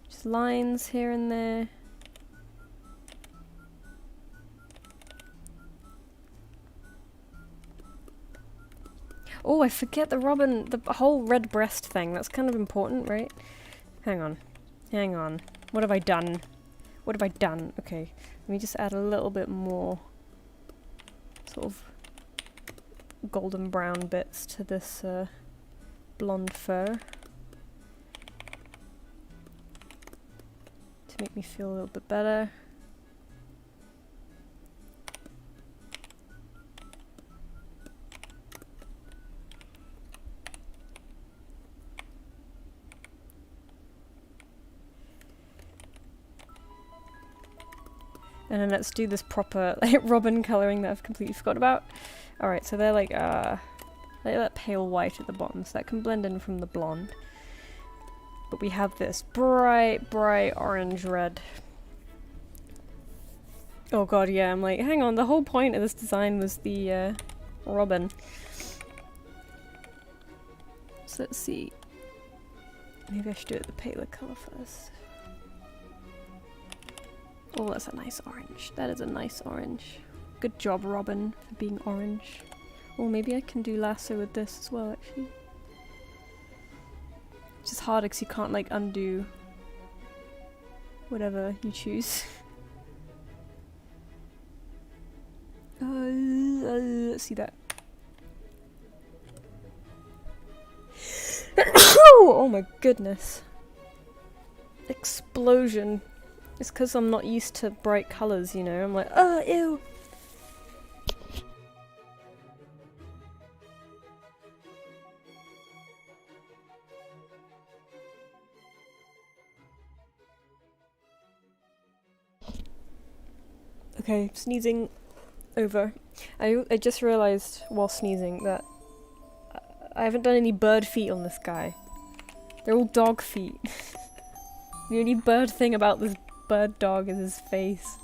just lines here and there. Oh, I forget the robin, the whole red breast thing. That's kind of important, right? Hang on. Hang on. What have I done? What have I done? Okay, let me just add a little bit more sort of golden brown bits to this blonde fur to make me feel a little bit better. And then let's do this proper like robin colouring that I've completely forgot about. Alright, so they're like that pale white at the bottom, so that can blend in from the blonde. But we have this bright, bright orange red. Oh god, yeah, I'm like, hang on, the whole point of this design was the robin. So let's see. Maybe I should do it the paler colour first. Oh, that's a nice orange. That is a nice orange. Good job, Robin, for being orange. Or maybe I can do lasso with this as well, actually. It's just harder because you can't, like, undo whatever you choose. Let's see that. Oh my goodness. Explosion. It's because I'm not used to bright colours, you know. I'm like, oh, ew. Okay, sneezing over. I just realised while sneezing that I haven't done any bird feet on this guy. They're all dog feet. The only bird thing about this bird dog is his face.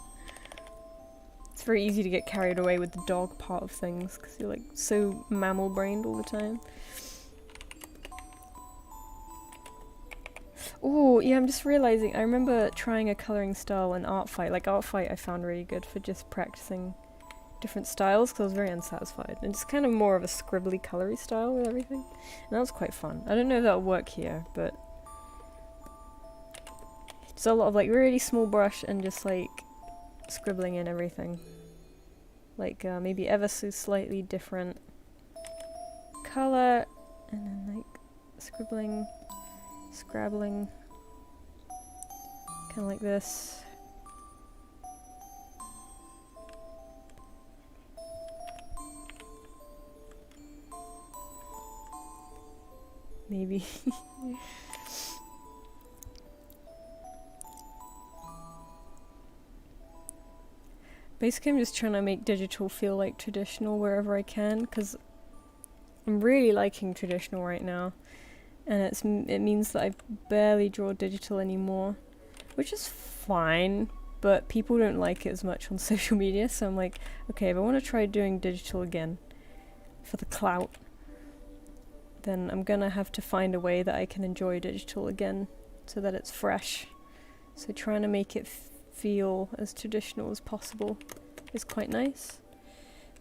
It's very easy to get carried away with the dog part of things because you're like so mammal brained all the time. Oh yeah, I'm just realising I remember trying a colouring style in Art Fight. Like Art Fight I found really good for just practicing different styles because I was very unsatisfied. And just kind of more of a scribbly colory style with everything. And that was quite fun. I don't know if that'll work here, but it's a lot of like really small brush and just like scribbling in everything. Like maybe ever so slightly different colour and then like scribbling, scrabbling, kind of like this. Maybe. Basically I'm just trying to make digital feel like traditional wherever I can, because I'm really liking traditional right now, and it means that I barely draw digital anymore, which is fine, but people don't like it as much on social media, so I'm like, okay, if I want to try doing digital again for the clout, then I'm gonna have to find a way that I can enjoy digital again so that it's fresh. So trying to make it feel as traditional as possible is quite nice,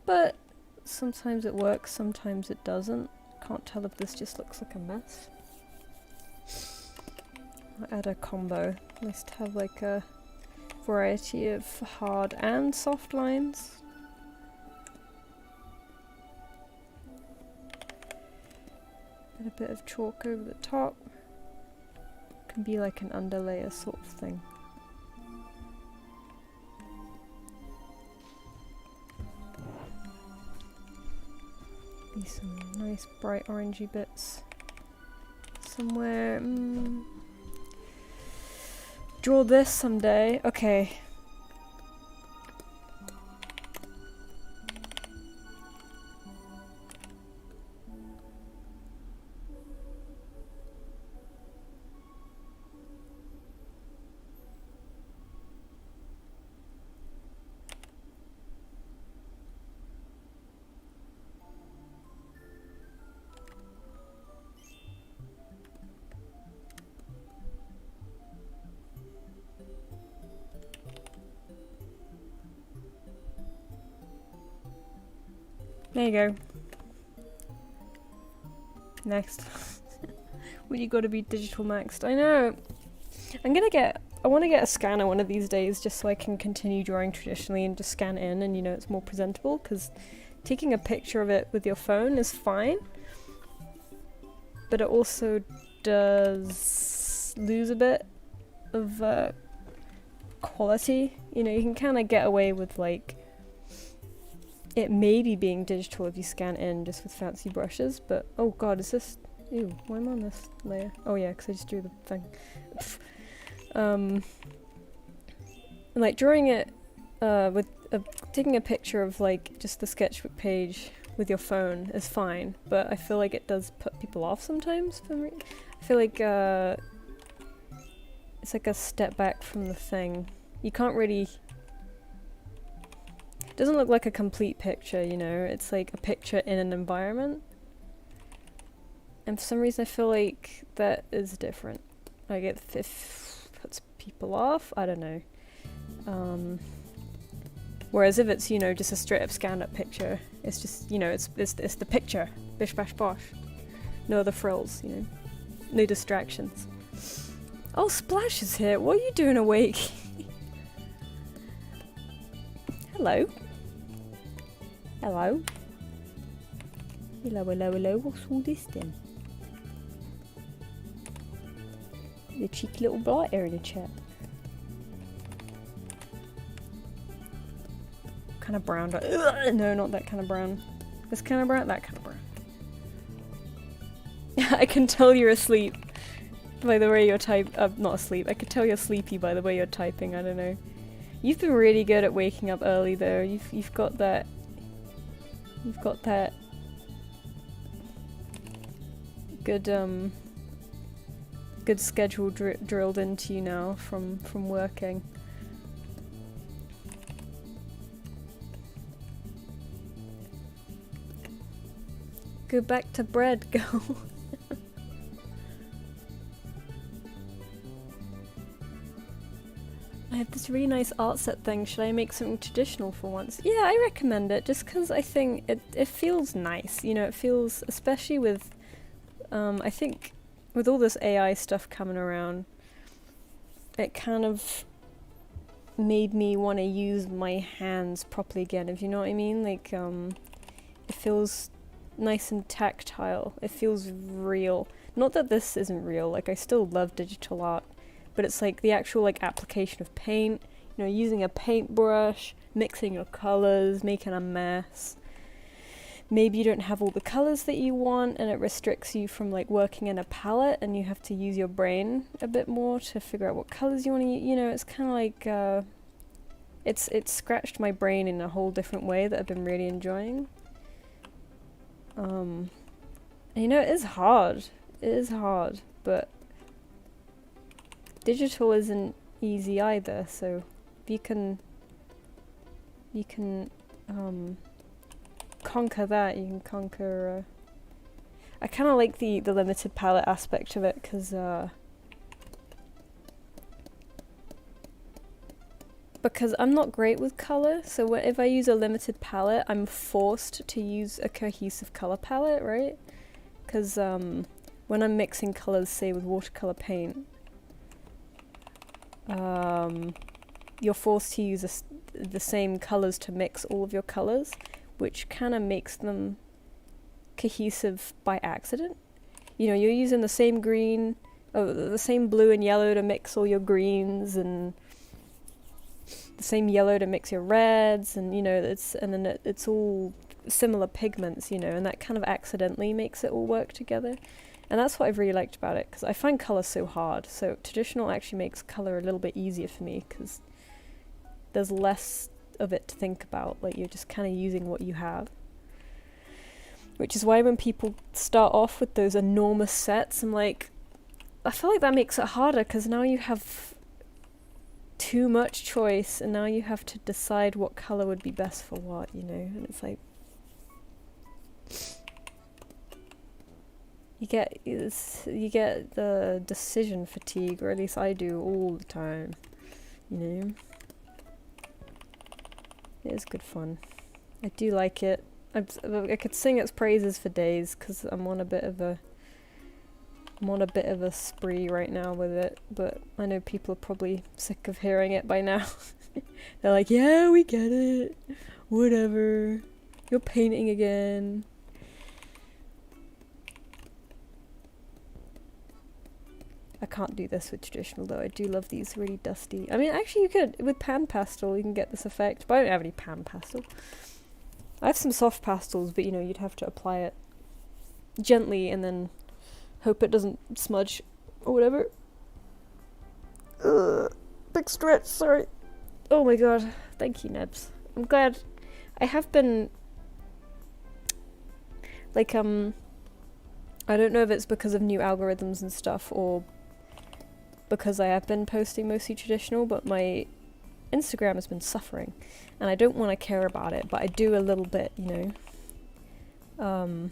but sometimes it works, sometimes it doesn't. Can't tell if this just looks like a mess. I'll add a combo. Nice to have like a variety of hard and soft lines. And a bit of chalk over the top. Can be like an underlayer sort of thing. Be some nice bright orangey bits somewhere. Draw this someday. Okay, There you go. Next. Well, you gotta be digital maxed. I know. I want to get a scanner one of these days just so I can continue drawing traditionally and just scan in and, you know, it's more presentable, because taking a picture of it with your phone is fine, but it also does lose a bit of quality. You know, you can kind of get away with, like, it maybe being digital if you scan in just with fancy brushes, but oh god, is this... Ew, why am I on this layer? Oh yeah, because I just drew the thing. Like drawing it with taking a picture of like just the sketchbook page with your phone is fine, but I feel like it does put people off sometimes. I feel like it's like a step back from the thing. You can't really... It doesn't look like a complete picture, you know, it's like a picture in an environment. And for some reason I feel like that is different. Like it puts people off, I don't know. Whereas if it's, you know, just a straight up scanned up picture, it's just, you know, it's the picture. Bish bash bosh. No other frills, you know. No distractions. Oh, Splash is here. What are you doing awake? Hello. Hello. Hello, hello, hello. What's all this then? The cheeky little blighter in the chat. Kind of brown, but no, not that kind of brown. This kind of brown, that kind of brown. I can tell you're asleep by the way you're not asleep. I could tell you're sleepy by the way you're typing. I don't know. You've been really good at waking up early though. You've got that. You've got that good good schedule drilled into you now from working. Go back to bread, go. I have this really nice art set thing. Should I make something traditional for once? Yeah, I recommend it just because I think it feels nice. You know, it feels, especially with, I think with all this AI stuff coming around, it kind of made me want to use my hands properly again, if you know what I mean. Like, it feels nice and tactile. It feels real. Not that this isn't real, like I still love digital art, but it's like the actual like application of paint, you know, using a paintbrush, mixing your colors, making a mess. Maybe you don't have all the colors that you want and it restricts you from like working in a palette and you have to use your brain a bit more to figure out what colors you want to use. You know, it's kind of like, it's scratched my brain in a whole different way that I've been really enjoying. And you know, it is hard. It is hard, but digital isn't easy either, so if you can conquer that, you can conquer I kind of like the limited palette aspect of it, because I'm not great with colour, so if I use a limited palette, I'm forced to use a cohesive colour palette, right? Because when I'm mixing colours, say with watercolour paint, you're forced to use the same colours to mix all of your colours, which kind of makes them cohesive by accident. You know, you're using the same green, the same blue and yellow to mix all your greens, and the same yellow to mix your reds, and you know, it's all similar pigments, you know, and that kind of accidentally makes it all work together. And that's what I've really liked about it, because I find colour so hard. So traditional actually makes colour a little bit easier for me, because there's less of it to think about. Like, you're just kind of using what you have. Which is why when people start off with those enormous sets, I'm like, I feel like that makes it harder, because now you have too much choice, and now you have to decide what colour would be best for what, you know, and it's like, you get the decision fatigue, or at least I do all the time, you know. It is good fun. I do like it. I could sing its praises for days because I'm on a bit of a spree right now with it, but I know people are probably sick of hearing it by now. They're like, yeah, we get it. Whatever. You're painting again. I can't do this with traditional though. I do love these really dusty. I mean, actually you could, with pan pastel you can get this effect, but I don't have any pan pastel. I have some soft pastels, but you know, you'd have to apply it gently and then hope it doesn't smudge or whatever. Ugh, big stretch, sorry. Oh my god, thank you, Nebs. I'm glad. I have been, like, I don't know if it's because of new algorithms and stuff, or because I have been posting mostly traditional, but my Instagram has been suffering, and I don't want to care about it, but I do a little bit, you know. And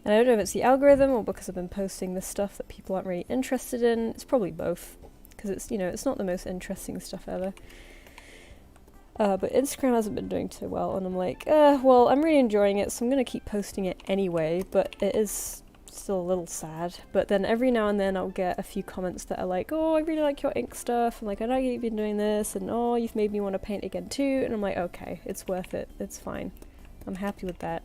I don't know if it's the algorithm or because I've been posting this stuff that people aren't really interested in. It's probably both, because it's, you know, it's not the most interesting stuff ever. But Instagram hasn't been doing too well, and I'm like, well, I'm really enjoying it, so I'm going to keep posting it anyway, but it is still a little sad. But then every now and then I'll get a few comments that are like, oh, I really like your ink stuff, and like, I know you've been doing this, and oh, you've made me want to paint again too, and I'm like, okay, it's worth it, it's fine. I'm happy with that.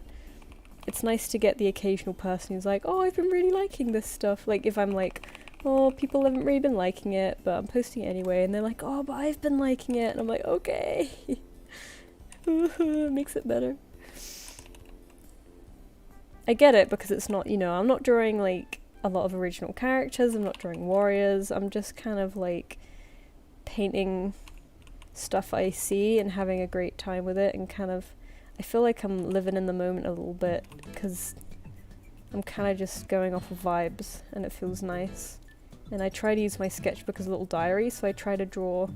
It's nice to get the occasional person who's like, oh, I've been really liking this stuff. Like, if I'm like, oh, people haven't really been liking it, but I'm posting it anyway, and they're like, oh, but I've been liking it, and I'm like, okay. Makes it better. I get it, because it's not, you know, I'm not drawing, like, a lot of original characters, I'm not drawing warriors, I'm just kind of, like, painting stuff I see and having a great time with it, and kind of, I feel like I'm living in the moment a little bit, because I'm kind of just going off of vibes, and it feels nice. And I try to use my sketchbook as a little diary, so I try to draw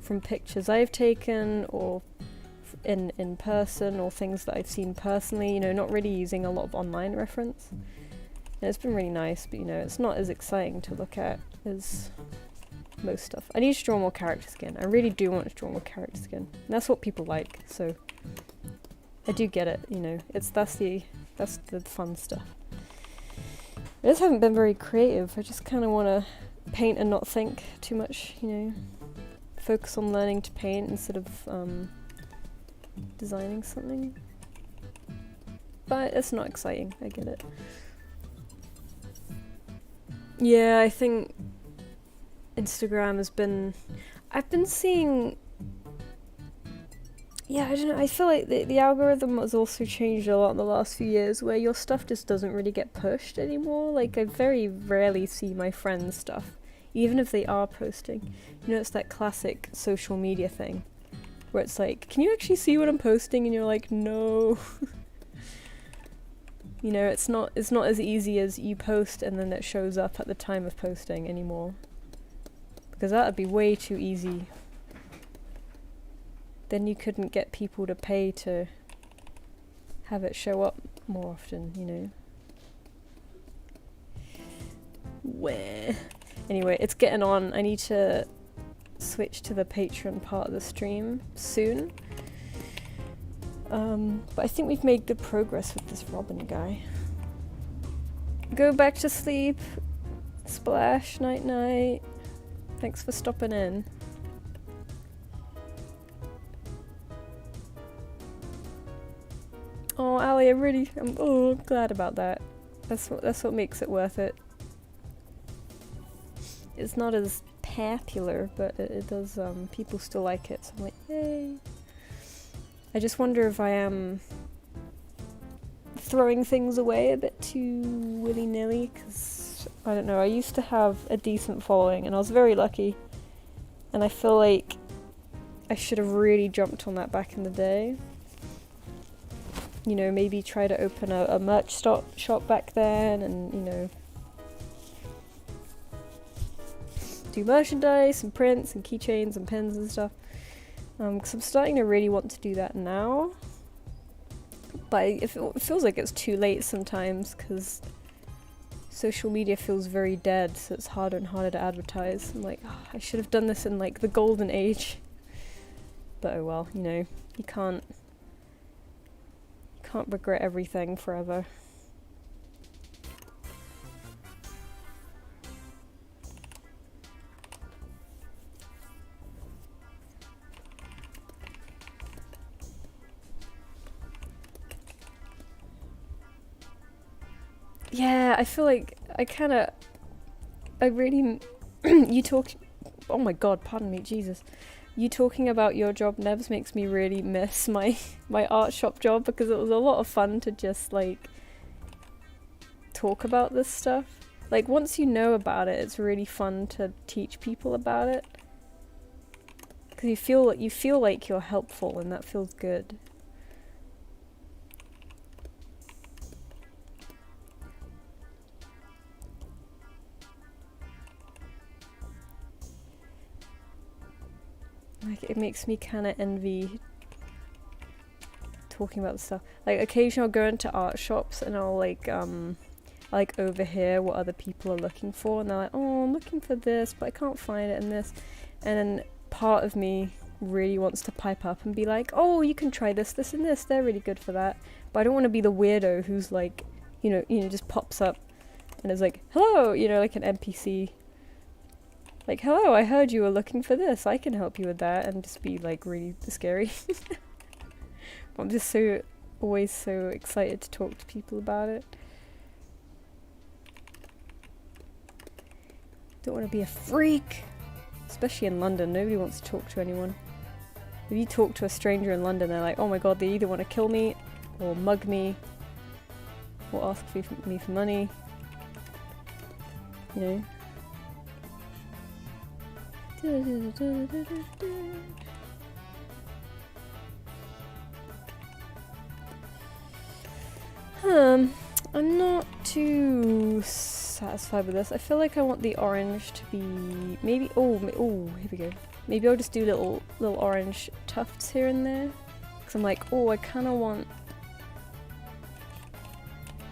from pictures I've taken, or in person, or things that I've seen personally, you know, not really using a lot of online reference. And it's been really nice, but you know, it's not as exciting to look at as most stuff. I need to draw more character skin. I really do want to draw more character skin. And that's what people like, so I do get it, you know, that's the fun stuff. I just haven't been very creative. I just kind of want to paint and not think too much, you know. Focus on learning to paint instead of designing something. But it's not exciting, I get it. Yeah, I think Instagram has been... I've been seeing... Yeah, I don't know, I feel like the algorithm has also changed a lot in the last few years, where your stuff just doesn't really get pushed anymore. Like, I very rarely see my friends' stuff, even if they are posting. You know, it's that classic social media thing, where it's like, can you actually see what I'm posting? And you're like, no. You know, it's not as easy as you post and then it shows up at the time of posting anymore. Because that would be way too easy. Then you couldn't get people to pay to have it show up more often, you know. Where? Anyway, it's getting on. I need to switch to the Patreon part of the stream soon. But I think we've made good progress with this Robin guy. Go back to sleep. Splash, night night. Thanks for stopping in. Oh, Ali, I'm glad about that. That's what makes it worth it. It's not as popular, but it does, people still like it, so I'm like, yay. I just wonder if I am throwing things away a bit too willy-nilly, because, I don't know, I used to have a decent following, and I was very lucky, and I feel like I should have really jumped on that back in the day. You know, maybe try to open a merch shop back then, and, you know, do merchandise and prints and keychains and pins and stuff. Because I'm starting to really want to do that now. But it feels like it's too late sometimes, because social media feels very dead, so it's harder and harder to advertise. I'm like, oh, I should have done this in, like, the golden age. But oh well, you know, you can't Can't regret everything forever. Yeah, I feel like I really, you talk, oh my god, pardon me, Jesus. You talking about your job, Nevs, makes me really miss my art shop job, because it was a lot of fun to just like talk about this stuff. Like once you know about it, it's really fun to teach people about it, because you feel like you're helpful, and that feels good. Like, it makes me kind of envy talking about the stuff. Like, occasionally I'll go into art shops and I'll like overhear what other people are looking for, and they're like, oh, I'm looking for this, but I can't find it in this. And then part of me really wants to pipe up and be like, oh, you can try this, this, and this. They're really good for that. But I don't want to be the weirdo who's like, you know, just pops up and is like, hello, you know, like an NPC. Like, hello, I heard you were looking for this, I can help you with that, and just be like really scary. I'm just always so excited to talk to people about it. Don't want to be a freak, especially in London. Nobody wants to talk to anyone. If you talk to a stranger in London, they're like, oh my god, they either want to kill me, or mug me, or ask me for money, you know. I'm not too satisfied with this. I feel like I want the orange to be maybe. Oh, here we go. Maybe I'll just do little orange tufts here and there, because I'm like, oh, I kind of want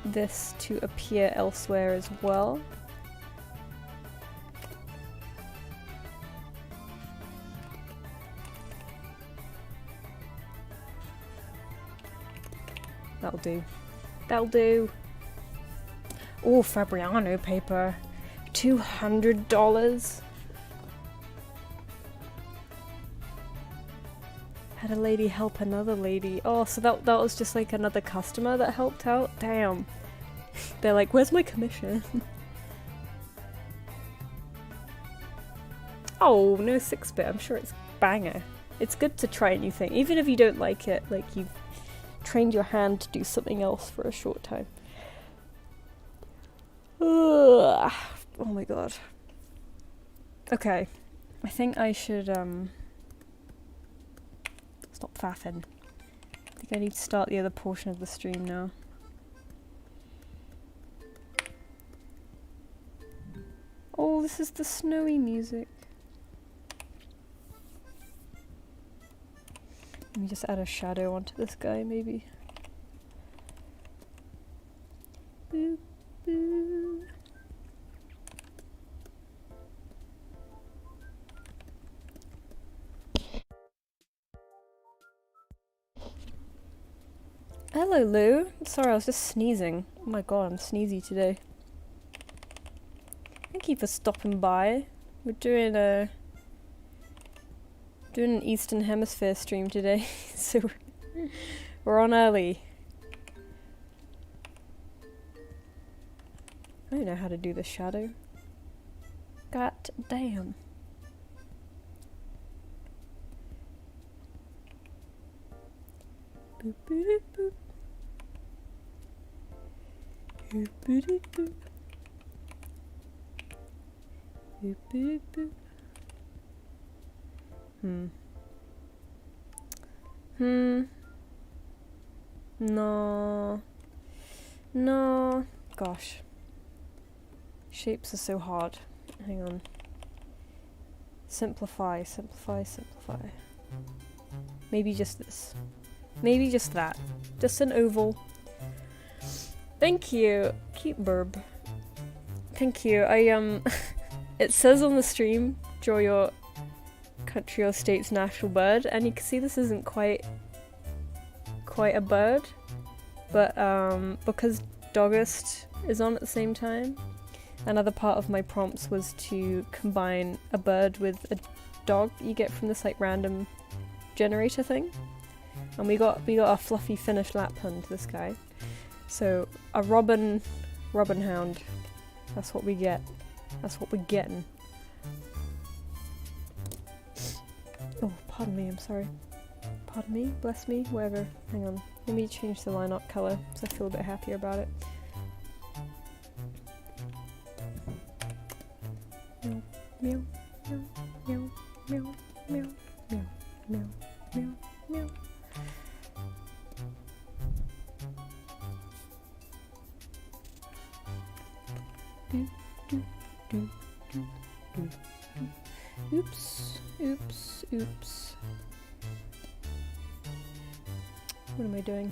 this to appear elsewhere as well. That'll do. That'll do. Oh, Fabriano paper. $200. Had a lady help another lady. Oh, so that was just like another customer that helped out? Damn. They're like, where's my commission? Oh, no 6-bit. I'm sure it's banger. It's good to try a new thing. Even if you don't like it, like you've trained your hand to do something else for a short time. Ugh. Oh my god. Okay. I think I should stop faffing. I think I need to start the other portion of the stream now. Oh, this is the snowy music. Let me just add a shadow onto this guy, maybe. Boop, boop. Hello, Lou. Sorry, I was just sneezing. Oh my god, I'm sneezy today. Thank you for stopping by. We're doing an Eastern Hemisphere stream today, so we're on early. I don't know how to do the shadow. God damn. Boop, boop, boop. Boop, boop, boop. Boop, boop, boop. No. No. Gosh. Shapes are so hard. Hang on. Simplify, simplify, simplify. Maybe just this. Maybe just that. Just an oval. Thank you. Cute burb. Thank you. It says on the stream, draw your country or state's national bird, and you can see this isn't quite a bird. but because August is on at the same time, another part of my prompts was to combine a bird with a dog you get from this like random generator thing, and we got a fluffy Finnish Lapland, this guy. So a robin hound. That's what we get. That's what we're getting. Oh, pardon me, I'm sorry. Pardon me, bless me, whatever. Hang on. Let me change the line art colour so I feel a bit happier about it. Meow, meow, meow, meow, meow, meow, meow, meow, meow. Do, do, do, do, do. Oops, oops, oops. What am I doing?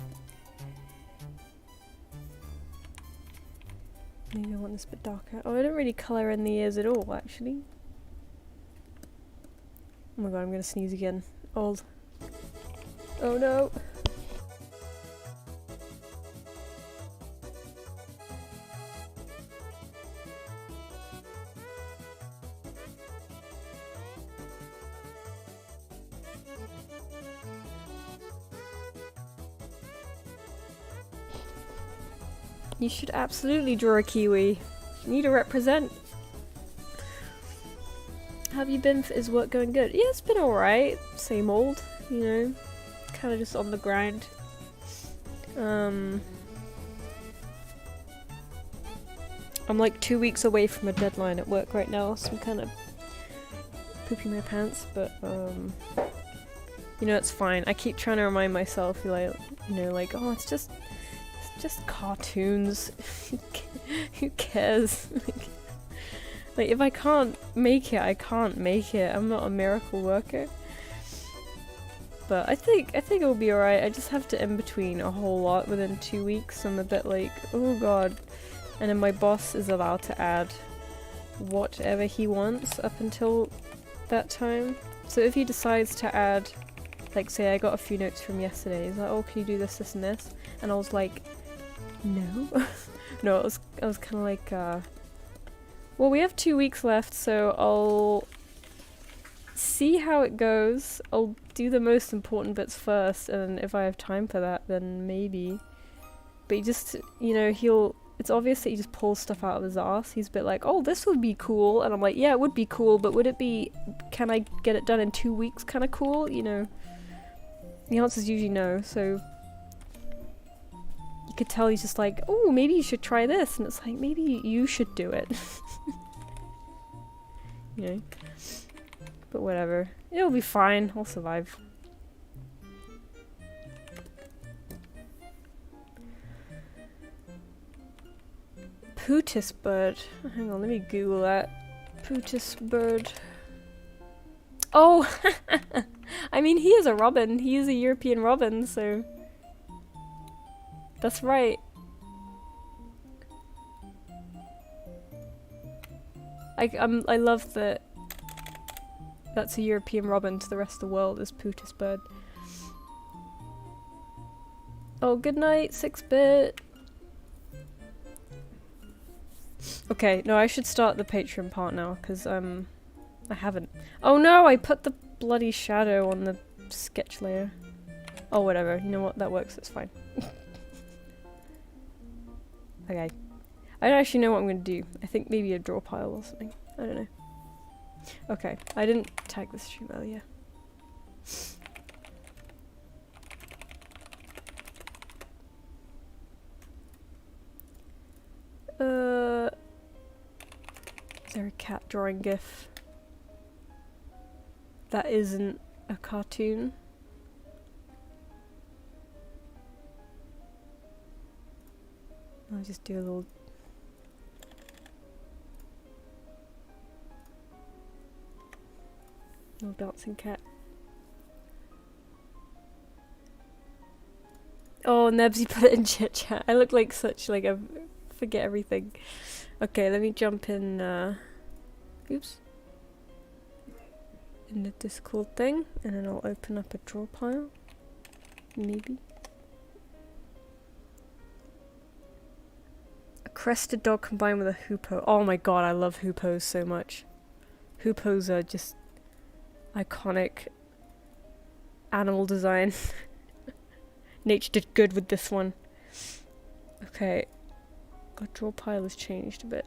Maybe I want this a bit darker. Oh, I don't really colour in the ears at all, actually. Oh my god, I'm gonna sneeze again. Old. Oh no! You should absolutely draw a kiwi. You need to represent. How have you been? Is work going good? Yeah, it's been alright. Same old, you know. Kind of just on the grind. I'm like 2 weeks away from a deadline at work right now, so I'm kind of pooping my pants, but you know, it's fine. I keep trying to remind myself, like, you know, like, oh, it's just cartoons. Who cares? Like, if I can't make it, I can't make it. I'm not a miracle worker. But I think it'll be alright. I just have to in between a whole lot within 2 weeks. I'm a bit like, oh god. And then my boss is allowed to add whatever he wants up until that time. So if he decides to add, like, say I got a few notes from yesterday, he's like, oh, can you do this, this, and this? And I was like, no. No, I was kind of like, well, we have 2 weeks left, so I'll see how it goes. I'll do the most important bits first, and if I have time for that, then maybe. But he just, you know, it's obvious that he just pulls stuff out of his ass. He's a bit like, oh, this would be cool, and I'm like, yeah, it would be cool, but would it be, can I get it done in 2 weeks kind of cool, you know? The answer's usually no, so you could tell he's just like, oh, maybe you should try this, and it's like, maybe you should do it. You know? But whatever. It'll be fine. I'll survive. Pootis bird. Hang on, let me Google that. Pootis bird. Oh! I mean, he is a robin. He is a European robin, so... That's right. I love that that's a European robin to the rest of the world, is Pootis bird. Oh, good night, 6-bit. Okay, no, I should start the Patreon part now, because, I haven't. Oh no, I put the bloody shadow on the sketch layer. Oh, whatever, you know what, that works, that's fine. Okay. I don't actually know what I'm going to do. I think maybe a draw pile or something. I don't know. Okay, I didn't tag this stream earlier. Is there a cat drawing GIF that isn't a cartoon? I'll just do a little... little dancing cat. Oh, Nebsy put it in chit chat. I look like such, like, I forget everything. Okay, let me jump in, oops. In the Discord thing, and then I'll open up a draw pile. Maybe. Crested dog combined with a hoopoe. Oh my god, I love hoopos so much. Hoopos are just iconic animal design. Nature did good with this one. Okay. God, draw pile has changed a bit.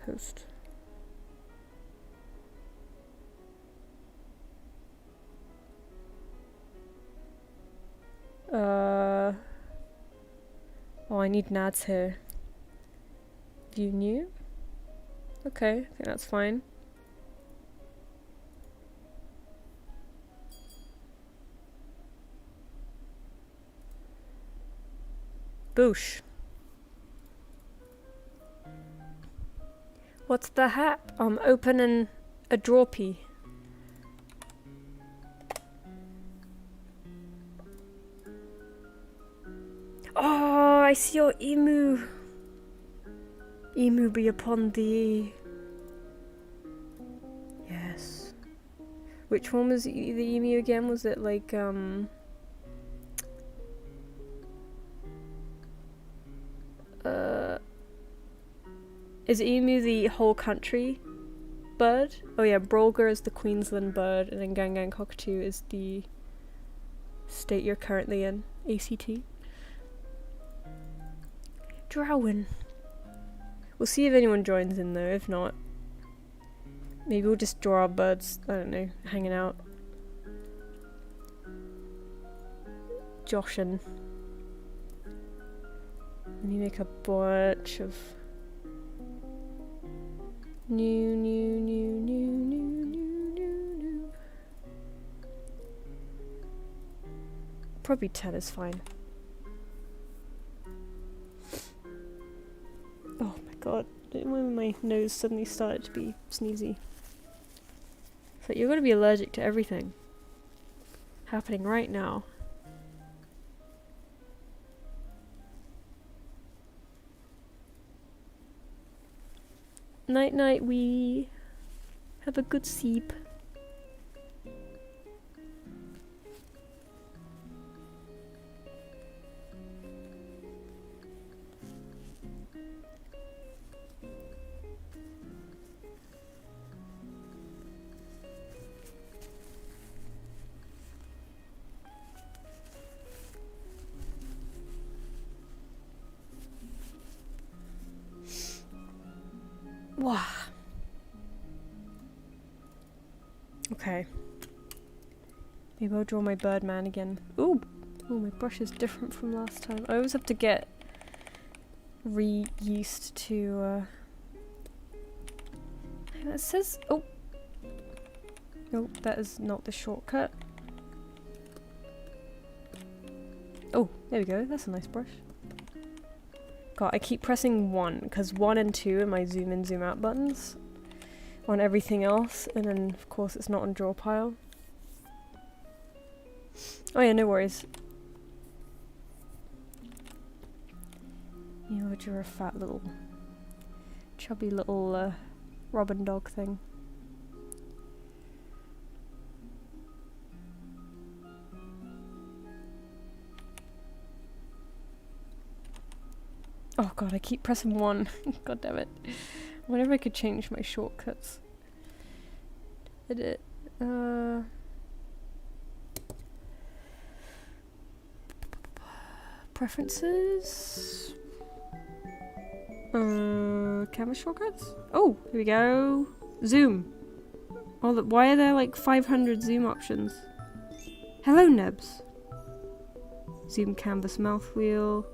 Host. Oh, I need nads here. View new? Okay, I think that's fine. Boosh. What's the hap? I'm opening a drawpy. Oh, I see your emu. Emu be upon thee. Yes. Which one was the emu again? Was it like, is emu the whole country bird? Oh yeah, Brolga is the Queensland bird, and then Gangang Cockatoo is the state you're currently in, ACT. Drowen. We'll see if anyone joins in though, if not, maybe we'll just draw our birds, I don't know, hanging out. Joshin. And you make a bunch of new. Probably 10 is fine. Oh my god, when my nose suddenly started to be sneezy. So you're gonna be allergic to everything happening right now. Night night, we have a good sleep. Wow. Okay. Maybe I'll draw my Birdman again. Ooh! Oh, my brush is different from last time. I always have to get used to, it says, oh! Nope, that is not the shortcut. Oh, there we go, that's a nice brush. God, I keep pressing 1, because 1 and 2 are my zoom in, zoom out buttons on everything else, and then of course it's not on draw pile. Oh yeah, no worries. You're a fat little, chubby little robin dog thing. Oh god, I keep pressing 1. God damn it. Whenever I could change my shortcuts. Edit. Preferences. Camera shortcuts? Oh, here we go. Zoom. Oh, why are there like 500 zoom options? Hello, Nebs. Zoom canvas mouth wheel.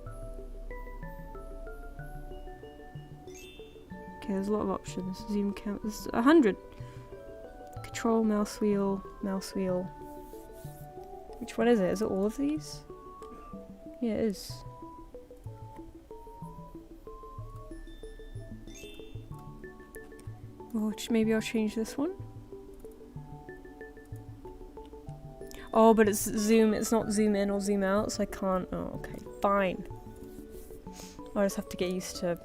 Okay, there's a lot of options. Zoom canvas. 100. Control mouse wheel. Mouse wheel. Which one is it? Is it all of these? Yeah, it is. Well, maybe I'll change this one. Oh, but it's zoom. It's not zoom in or zoom out, so I can't. Oh, okay, fine. I'll just have to get used to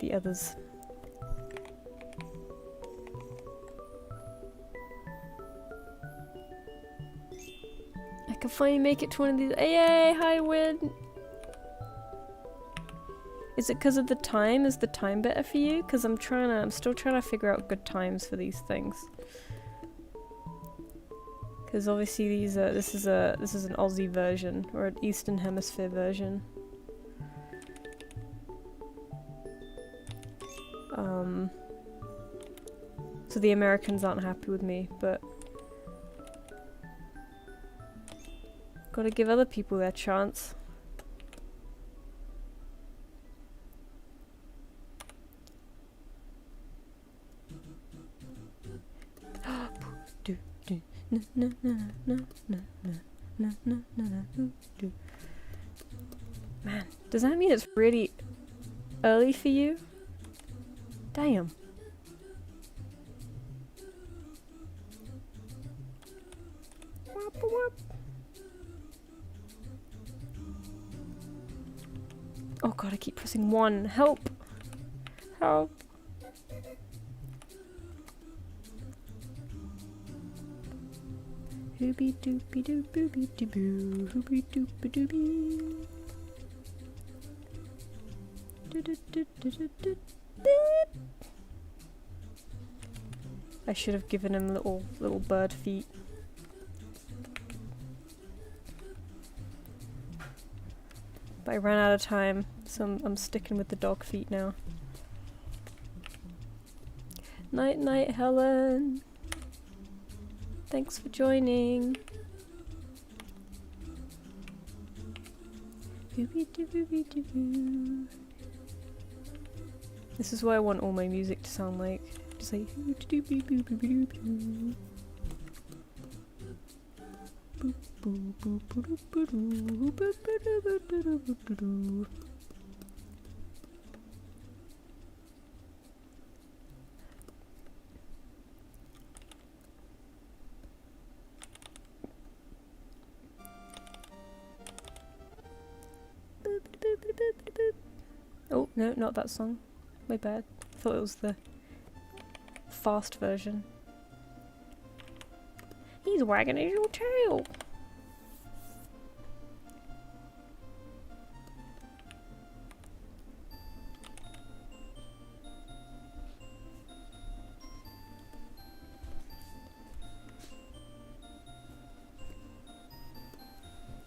the others. can finally make it to one of these. Yay! High win! Is it because of the time? Is the time better for you? Because I'm still trying to figure out good times for these things. Because obviously these this is an Aussie version or an Eastern Hemisphere version. So the Americans aren't happy with me, but gotta give other people their chance. Man, does that mean it's really early for you? Damn. Oh god, I keep pressing 1. Help! Help! Hoopy doopy doo boopy doo boo, hoopy doopy doo boo. I should have given him little bird feet. But I ran out of time, so I'm sticking with the dog feet now. Night night, Helen. Thanks for joining. This is what I want all my music to sound like. Just like oh, no, not that song. My bad. I thought it was the fast version. He's wagging his little tail.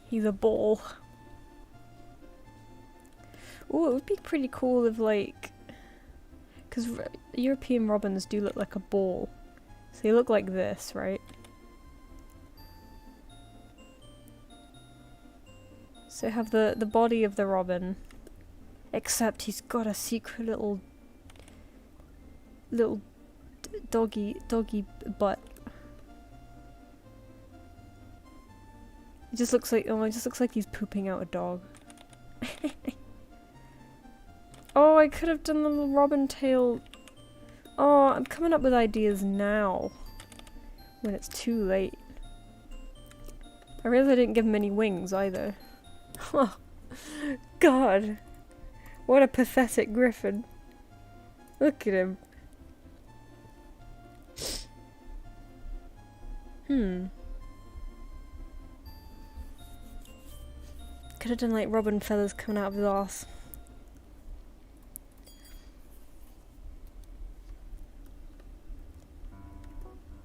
He's a ball. Oh, it would be pretty cool if, like, because European robins do look like a ball. So they look like this, right? So have the body of the robin, except he's got a secret little doggy butt. It just looks like he's pooping out a dog. Oh, I could have done the little robin tail. Oh, I'm coming up with ideas now. When it's too late. I realized I didn't give him any wings either. Oh, God. What a pathetic griffin. Look at him. Could have done like robin feathers coming out of his arse.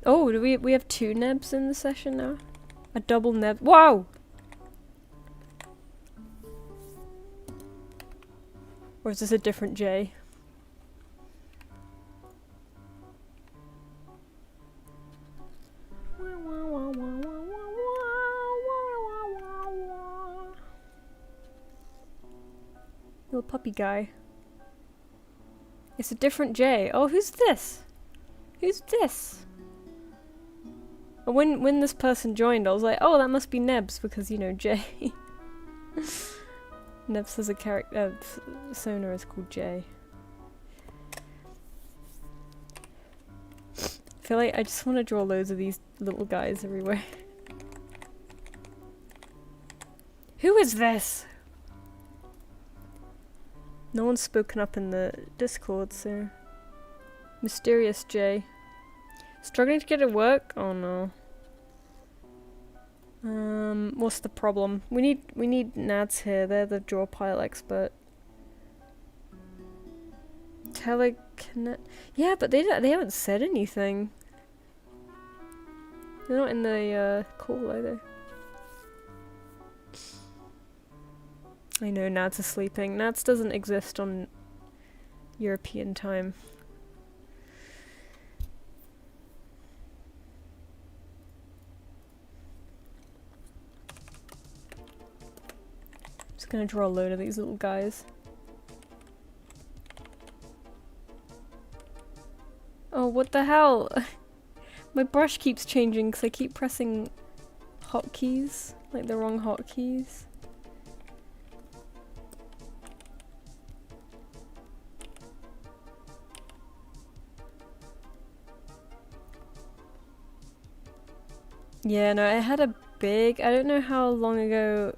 Oh, do we have 2 nebs in the session now? A double neb. Wow! Or is this a different J? Little puppy guy. It's a different J. Oh, who's this? Who's this? When this person joined, I was like, oh, that must be Nebs, because, you know, J. Nebs has a character, Sona is called J. I feel like I just want to draw loads of these little guys everywhere. Who is this? No one's spoken up in the Discord, so... Mysterious J. Struggling to get it work? Oh no. What's the problem? We need Nads here. They're the draw pile expert. Telekinet. Yeah, but they haven't said anything. They're not in the call either. I know Nads are sleeping. Nads doesn't exist on European time. Just gonna draw a load of these little guys. Oh, what the hell? My brush keeps changing because I keep pressing hotkeys, like the wrong hotkeys. Yeah, no, I had a big, I don't know how long ago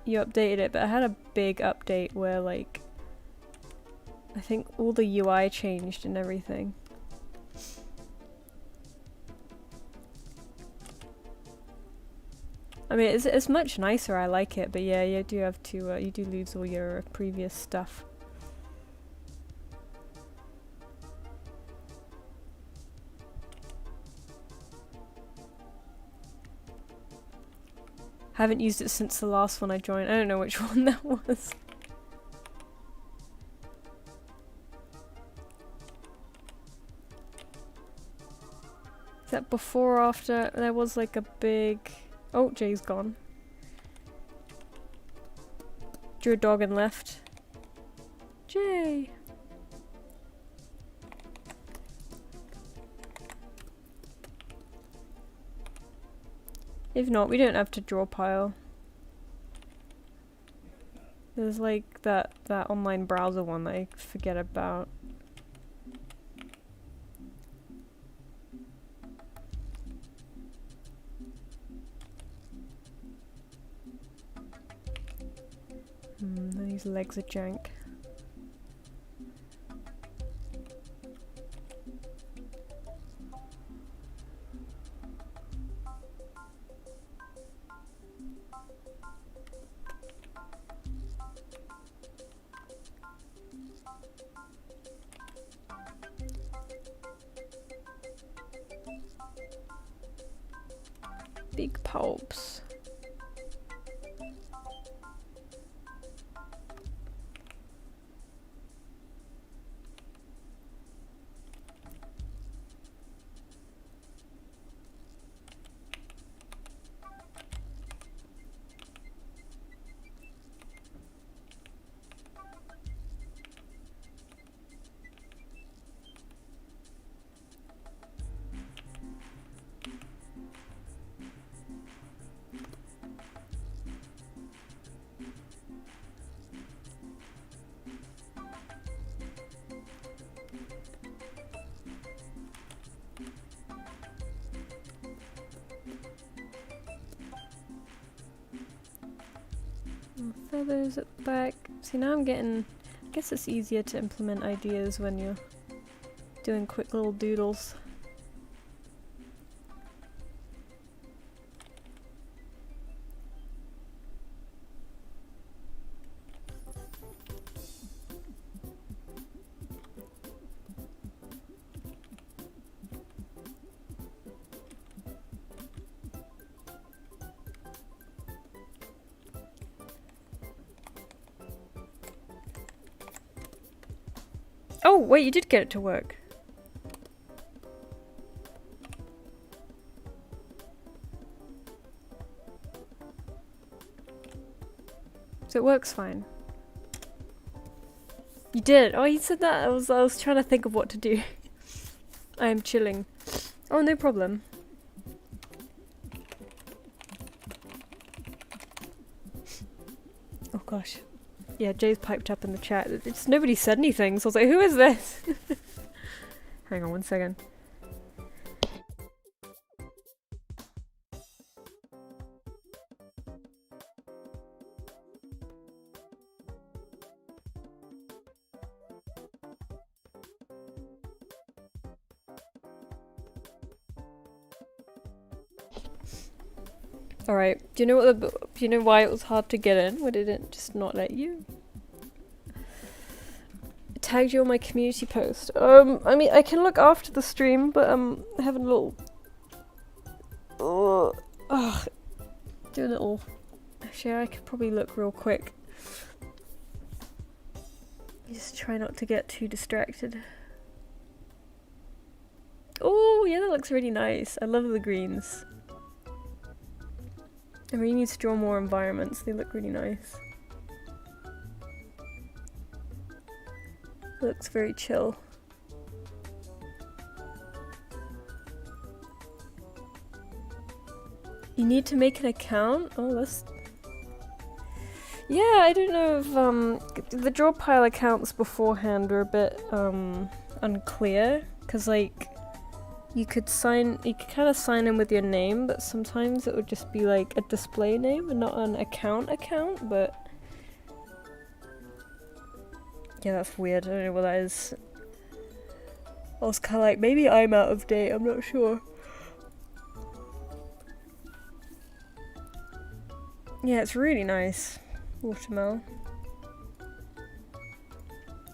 you updated it, but I had a big update where, like, I think all the UI changed and everything. I mean, it's much nicer, I like it, but yeah, you do have to, you do lose all your previous stuff. Haven't used it since the last one I joined. I don't know which one that was. Is that before or after? There was like a big... Oh, Jay's gone. Drew a dog and left. Jay! If not, we don't have to draw pile. There's like that online browser one that I forget about. These legs are jank. Big pulps. Feathers at the back. See, now I'm getting... I guess it's easier to implement ideas when you're doing quick little doodles. Oh, wait, you did get it to work. So it works fine. You did? Oh, you said that. I was trying to think of what to do. I am chilling. Oh, no problem. Oh gosh. Yeah, Jay's piped up in the chat. It's nobody said anything, so I was like, who is this? Hang on 1 second. Alright, do you know why it was hard to get in? Why did it just not let you? I tagged you on my community post. I mean, I can look after the stream, but I'm having a little... do a little... Actually, I could probably look real quick. Just try not to get too distracted. Oh, yeah, that looks really nice. I love the greens. I really need to draw more environments. They look really nice. Looks very chill. You need to make an account? Oh, that's... Yeah, I don't know if the draw pile accounts beforehand were a bit unclear, because like you could kind of sign in with your name, but sometimes it would just be like a display name and not an account, but yeah, that's weird. I don't know what that is. I was kind of like, maybe I'm out of date, I'm not sure. Yeah, it's really nice. Watermelon.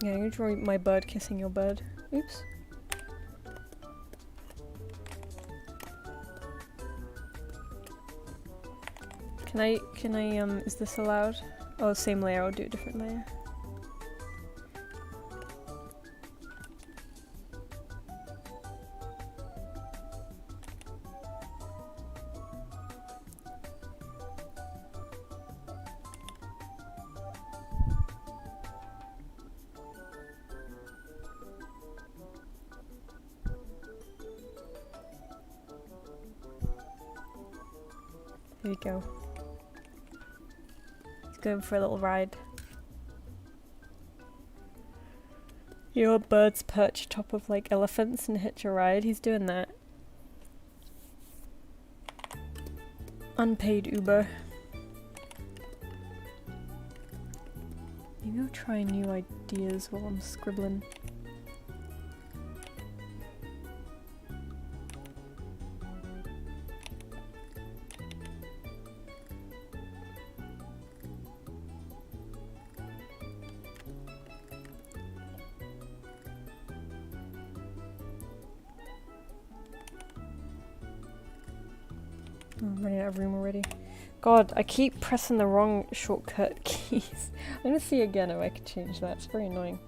Yeah, I'm gonna draw my bird kissing your bird. Oops. Can I, is this allowed? Oh, same layer, I'll do a different layer. There you go. He's going for a little ride. You know, birds perch atop of like elephants and hitch a ride. He's doing that. Unpaid Uber. Maybe I'll try new ideas while I'm scribbling. I'm running out of room already. God, I keep pressing the wrong shortcut keys. I'm gonna see again if I can change that. It's very annoying.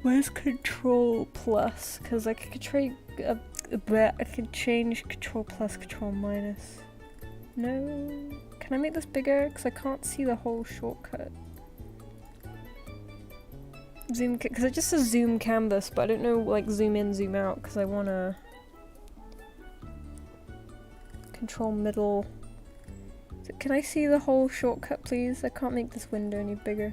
Where's Control Plus? Because I could trade I could change Control Plus, Control Minus. No. Can I make this bigger? Because I can't see the whole shortcut. Zoom, because it just says zoom canvas, but I don't know like zoom in, zoom out, because I want to control middle. So can I see the whole shortcut, please? I can't make this window any bigger.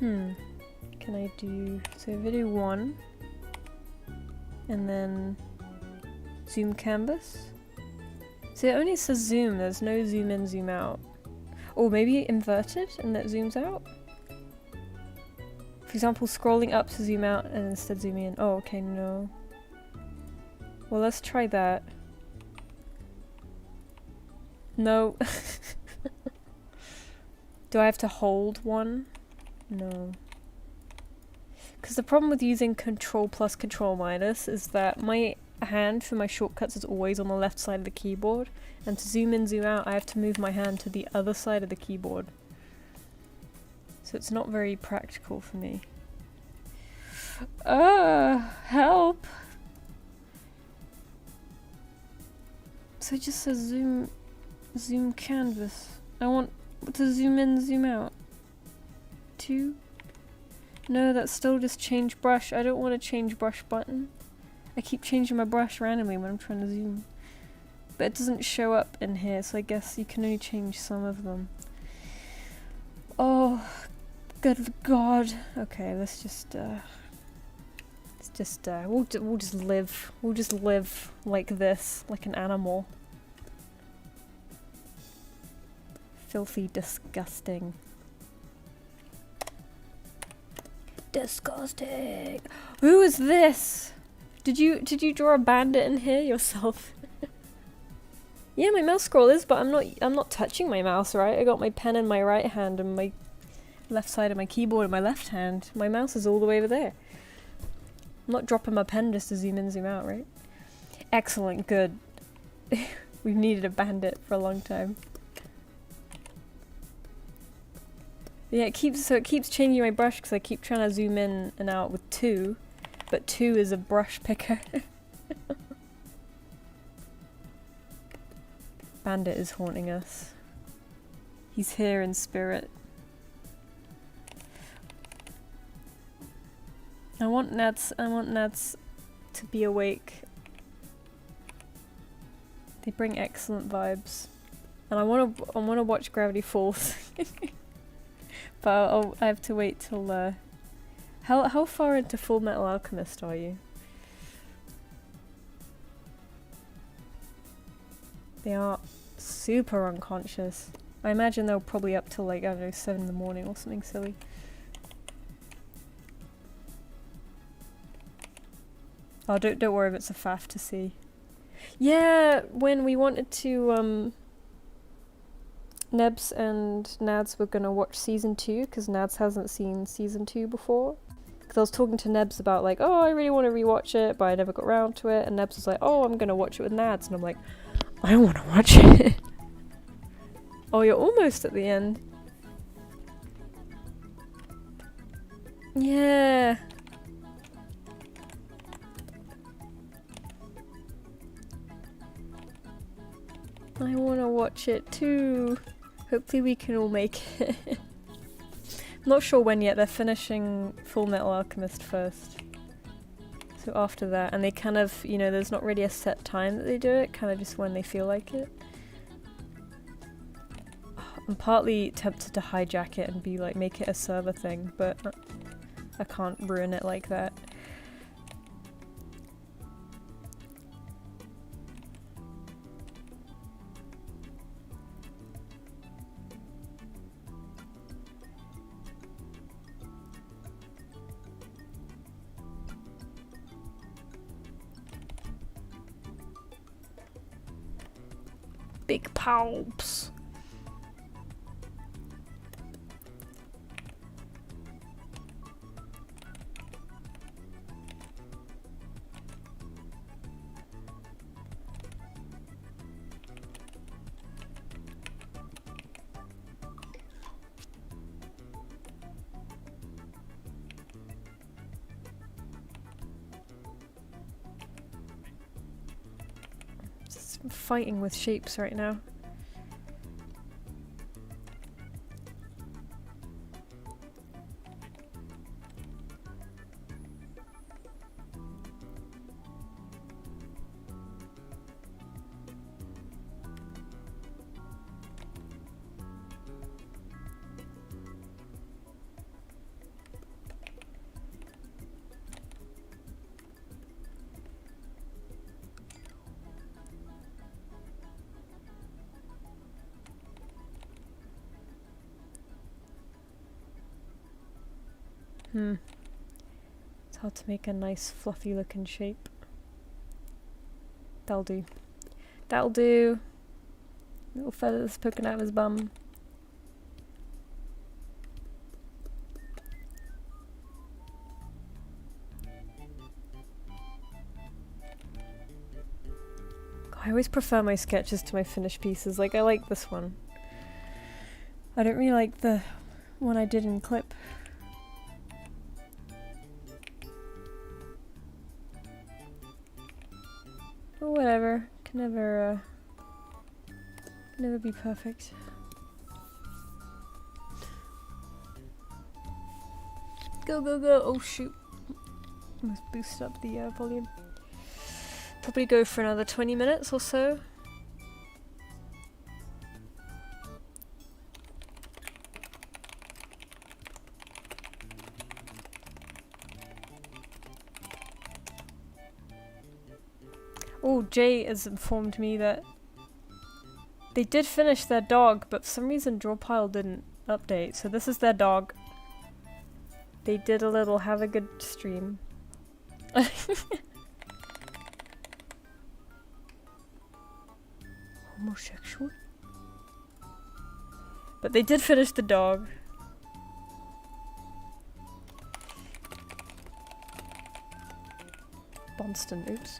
Can I do, so video 1, and then zoom canvas? So it only says zoom, there's no zoom in, zoom out. Or maybe inverted and that zooms out? For example, scrolling up to zoom out and instead zooming in. Oh, okay, no. Well, let's try that. No. Do I have to hold one? No. Because the problem with using Control Plus, Control Minus is that my hand for my shortcuts is always on the left side of the keyboard, and to zoom in, zoom out, I have to move my hand to the other side of the keyboard. So it's not very practical for me. Help! So it just says zoom canvas. I want to zoom in, zoom out. 2? No, that's still just change brush. I don't want to change brush button. I keep changing my brush randomly when I'm trying to zoom. But it doesn't show up in here, so I guess you can only change some of them. Oh, good God. Okay, let's just we'll just live. We'll just live like this, like an animal. Filthy, disgusting. Disgusting. Who is this? Did you draw a bandit in here yourself? Yeah, my mouse scroll is, but I'm not touching my mouse, right? I got my pen in my right hand and my left side of my keyboard in my left hand. My mouse is all the way over there. I'm not dropping my pen just to zoom in, zoom out, right? Excellent, good. We've needed a bandit for a long time. Yeah, it keeps changing my brush because I keep trying to zoom in and out with 2, but 2 is a brush picker. Bandit is haunting us. He's here in spirit. I want Nads to be awake. They bring excellent vibes. And I wanna watch Gravity Falls. But I have to wait till how far into Full Metal Alchemist are you? They are super unconscious. I imagine they're probably up till like, I don't know, 7 in the morning or something silly. Oh, don't worry if it's a faff to see. Yeah, when we wanted to, Nebs and Nads were gonna watch season 2, because Nads hasn't seen season 2 before. Because I was talking to Nebs about like, oh, I really want to rewatch it, but I never got around to it, and Nebs was like, oh, I'm gonna watch it with Nads, and I'm like, I want to watch it. Oh, you're almost at the end. Yeah. I want to watch it too. Hopefully we can all make it. I'm not sure when yet. They're finishing Full Metal Alchemist first. So after that, and they kind of, you know, there's not really a set time that they do it, kind of just when they feel like it. I'm partly tempted to hijack it and be like, make it a server thing, but I can't ruin it like that. Big palps. Just fighting with shapes right now. It's hard to make a nice fluffy looking shape. That'll do. That'll do. Little feathers poking out of his bum. I always prefer my sketches to my finished pieces. Like, I like this one. I don't really like the one I did in clip. Or whatever. Can never be perfect. Go, go, go! Oh shoot! Must boost up the volume. Probably go for another 20 minutes or so. Oh, Jay has informed me that they did finish their dog, but for some reason Drawpile didn't update. So this is their dog. they did a little have a good stream. Homosexual? But they did finish the dog. Bonston, oops.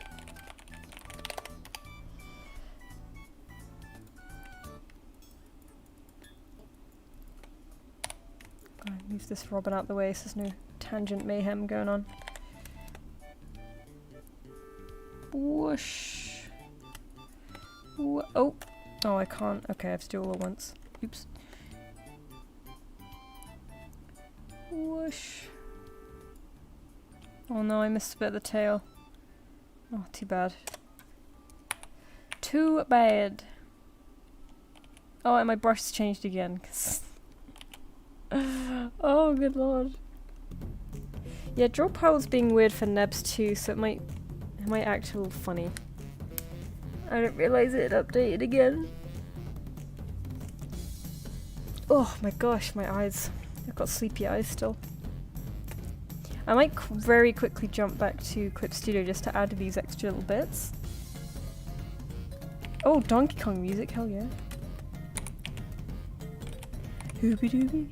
Gotta move this robin out the way so there's no tangent mayhem going on. Whoosh. Oh. Oh, I can't. Okay, I have to do it all at once. Oops. Whoosh. Oh no, I missed a bit of the tail. Oh, too bad. Too bad. Oh, and my brush has changed again. Oh, good lord. Yeah, draw piles being weird for Nebs too, so it might act a little funny. I didn't realise it had updated again. Oh my gosh, my eyes. I've got sleepy eyes still. I might very quickly jump back to Clip Studio just to add these extra little bits. Oh, Donkey Kong music, hell yeah. Hoobie doobie,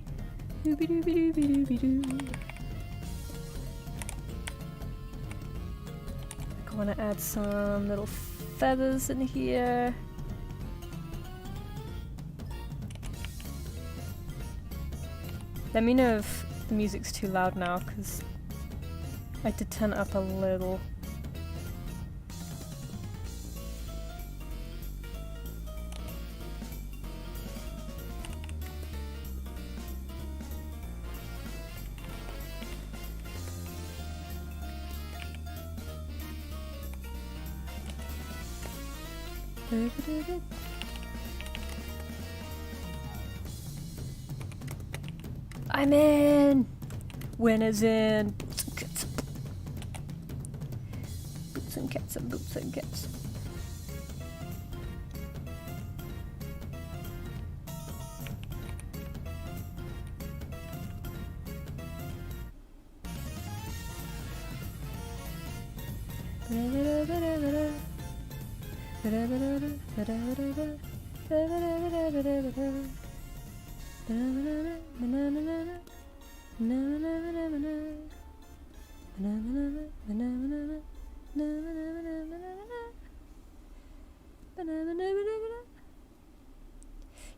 hoobie doobie doobie doobie doo. I want to add some little feathers in here. Let me know if the music's too loud now, because I did turn it up a little. I'm in! Winners in! Boots and cats and boots and cats.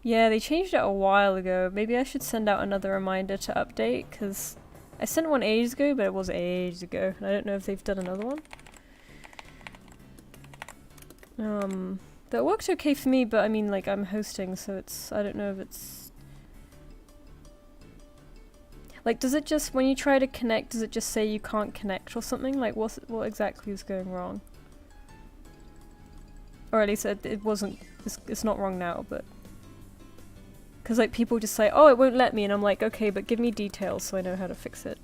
Yeah, they changed it a while ago. Maybe I should send out another reminder to update, because I sent one ages ago, but it was ages ago, and I don't know if they've done another one. That worked okay for me, but I mean, like, I'm hosting, so it's, I don't know if it's... Like, does it just, when you try to connect, does it just say you can't connect or something? Like, what exactly is going wrong? Or at least it wasn't, it's not wrong now, but... Because, like, people just say, oh, it won't let me, and I'm like, okay, but give me details so I know how to fix it.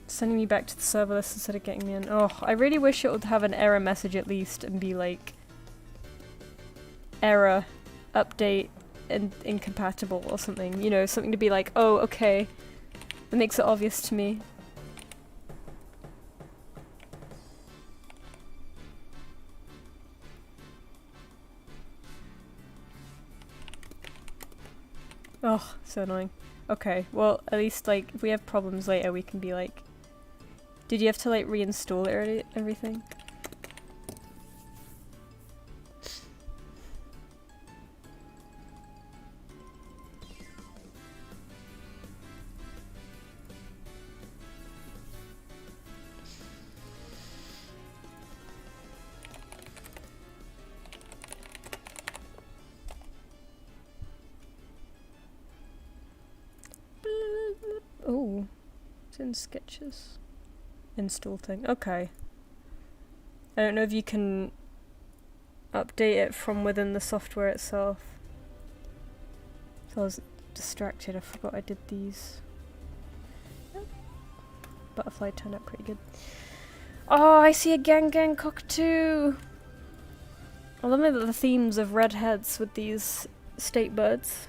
Sending me back to the serverless instead of getting me in. Oh, I really wish it would have an error message at least and be like error, update, and incompatible or something. You know, something to be like, oh, okay. That makes it obvious to me. Oh, so annoying. Okay, well, at least, like, if we have problems later, we can be like... Did you have to, like, reinstall it or everything? Oh, it's in sketches. Install thing. Okay. I don't know if you can update it from within the software itself. So I was distracted, I forgot I did these. Butterfly turned out pretty good. Oh, I see a gang cockatoo! I love the themes of red heads with these state birds.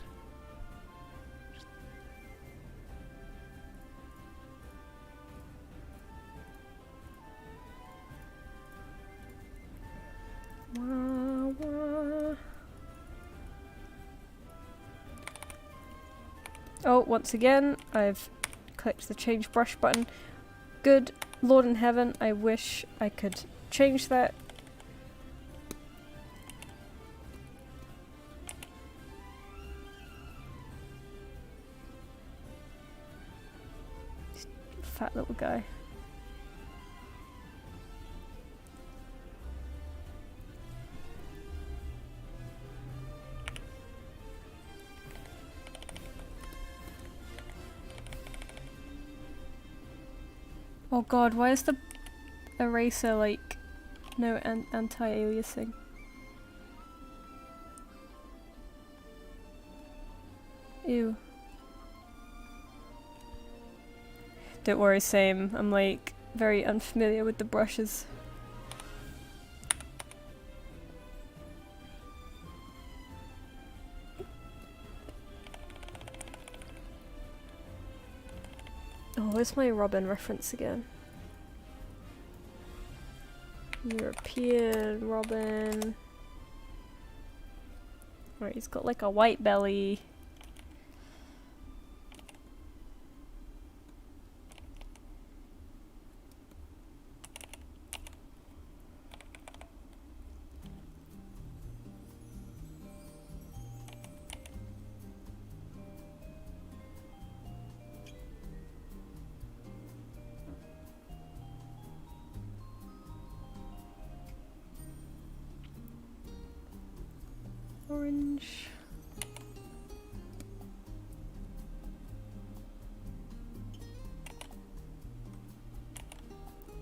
Wah, wah. Oh, once again, I've clicked the change brush button. Good Lord in heaven, I wish I could change that. Fat little guy. Oh god, why is the eraser like no anti-aliasing? Ew. Don't worry, same. I'm like very unfamiliar with the brushes. Oh, where's my Robin reference again? European Robin. Right, he's got like a white belly. Orange.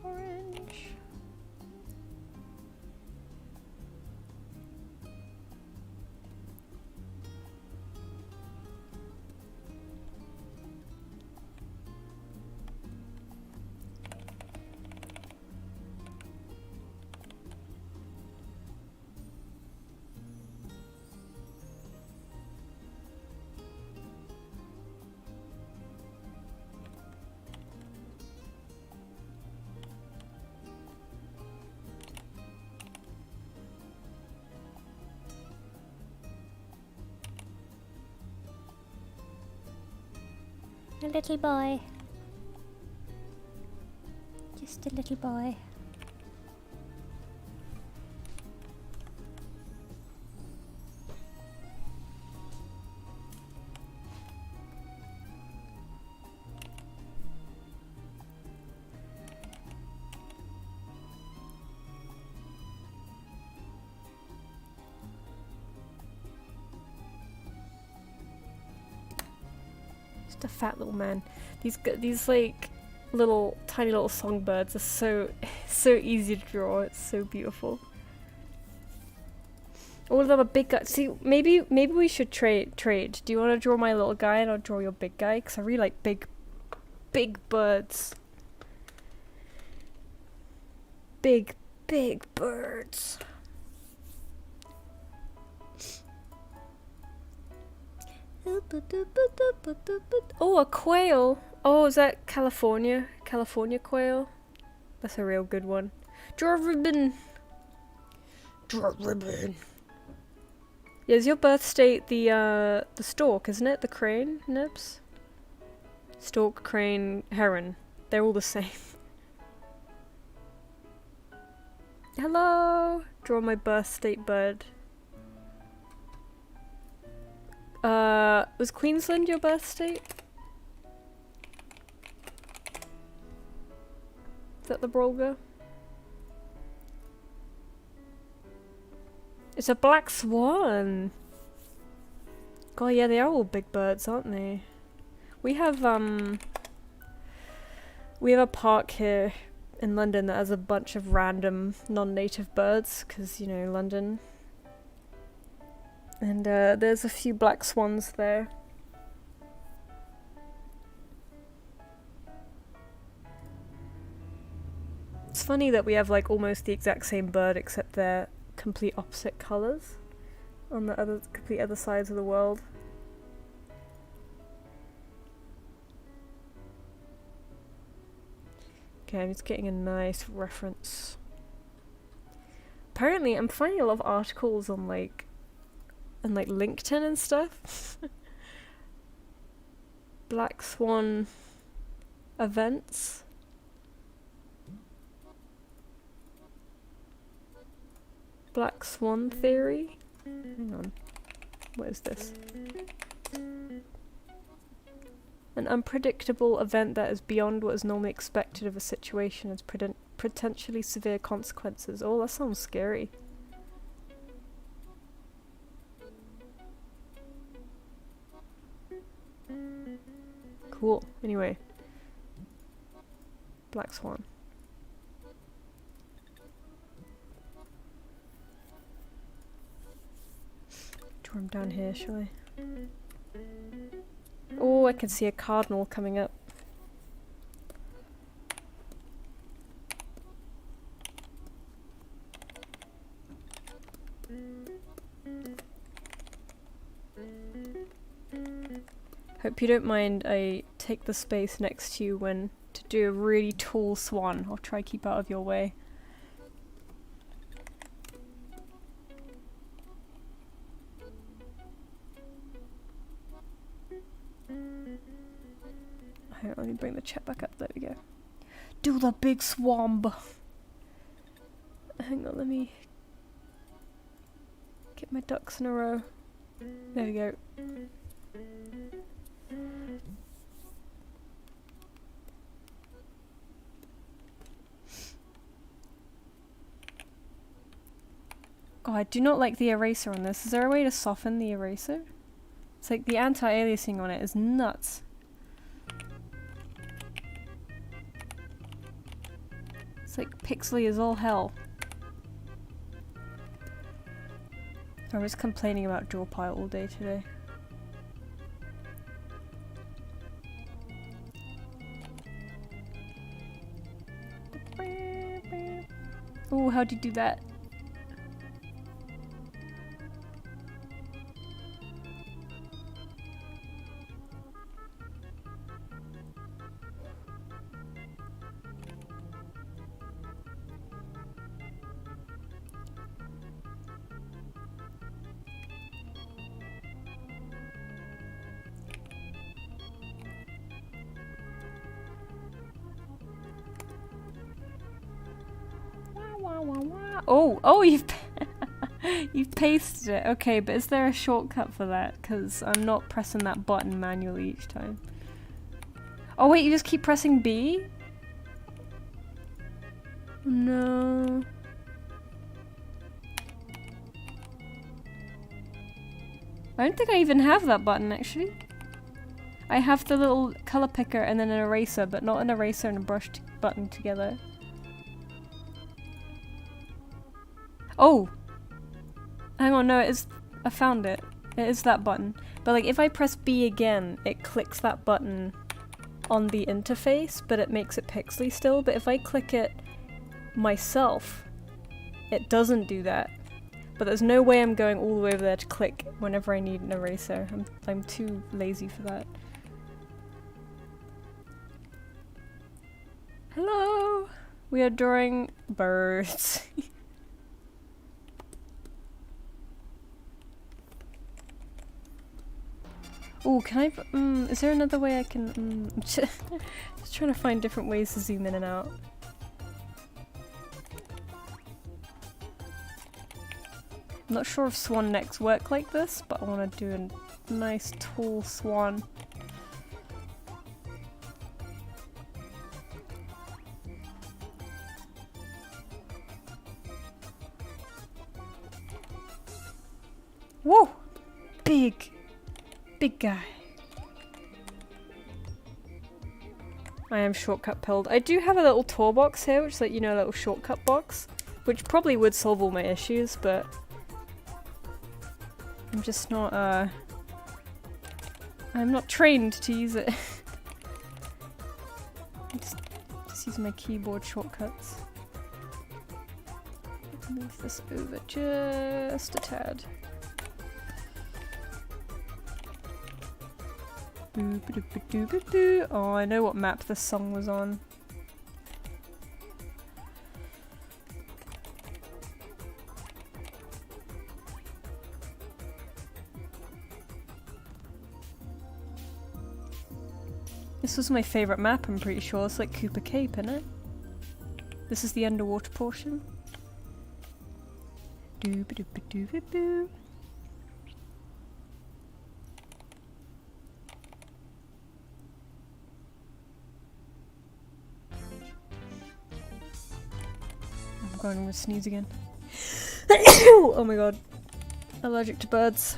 Orange. A little boy. Just a little boy. A fat little man. These like little tiny little songbirds are so easy to draw. It's so beautiful. All of them are big guys. See, maybe we should trade. Do you want to draw my little guy and I'll draw your big guy? Because I really like big birds. Big birds. Oh, a quail! Oh, is that California? California quail? That's a real good one. Draw a ribbon! Draw a ribbon! Yeah, is your birth state the stork, isn't it? The crane, Nibs? Stork, crane, heron. They're all the same. Hello! Draw my birth state bird. Was Queensland your birth state? Is that the Brolga? It's a black swan! God, yeah, they are all big birds, aren't they? We have a park here in London that has a bunch of random non-native birds, because, you know, London. And there's a few black swans there. It's funny that we have like almost the exact same bird except they're complete opposite colours on the complete other sides of the world. Okay, I'm just getting a nice reference. Apparently, I'm finding a lot of articles on like LinkedIn and stuff. Black swan events. Black swan theory. Hang on. What is this? An unpredictable event that is beyond what is normally expected of a situation has potentially severe consequences. Oh, that sounds scary. Cool. Anyway. Black swan. Draw him down here, shall I? Oh, I can see a cardinal coming up. Hope you don't mind I take the space next to you when to do a really tall swan. I'll try to keep out of your way. Hang on, let me bring the chat back up. There we go. Do the big swamp. Hang on, let me get my ducks in a row. There we go. Oh, I do not like the eraser on this. Is there a way to soften the eraser? It's like the anti-aliasing on it is nuts. It's like pixely as all hell. I'm just complaining about draw pile all day today. Oh, how'd you do that? Oh, you've you've pasted it. Okay, but is there a shortcut for that? Because I'm not pressing that button manually each time. Oh wait, you just keep pressing B? No. I don't think I even have that button actually. I have the little color picker and then an eraser, but not an eraser and a brush button together. Oh! Hang on, no, it is. I found it. It is that button. But like, if I press B again, it clicks that button on the interface, but it makes it pixely still. But if I click it myself, it doesn't do that. But there's no way I'm going all the way over there to click whenever I need an eraser. I'm too lazy for that. Hello! We are drawing birds. Oh, can I? Is there another way I can? Just trying to find different ways to zoom in and out. I'm not sure if swan necks work like this, but I want to do a nice tall swan. Whoa! Big guy. I am shortcut pilled. I do have a little toolbox here, which is like, you know, a little shortcut box, which probably would solve all my issues, but I'm just not, I'm not trained to use it. I just use my keyboard shortcuts. Move this over just a tad. Oh, I know what map this song was on. This was my favourite map, I'm pretty sure. It's like Cooper Cape, isn't it? This is the underwater portion. Doo-ba-doo-ba-doo-ba-doo. I'm going to sneeze again. Oh my god. Allergic to birds.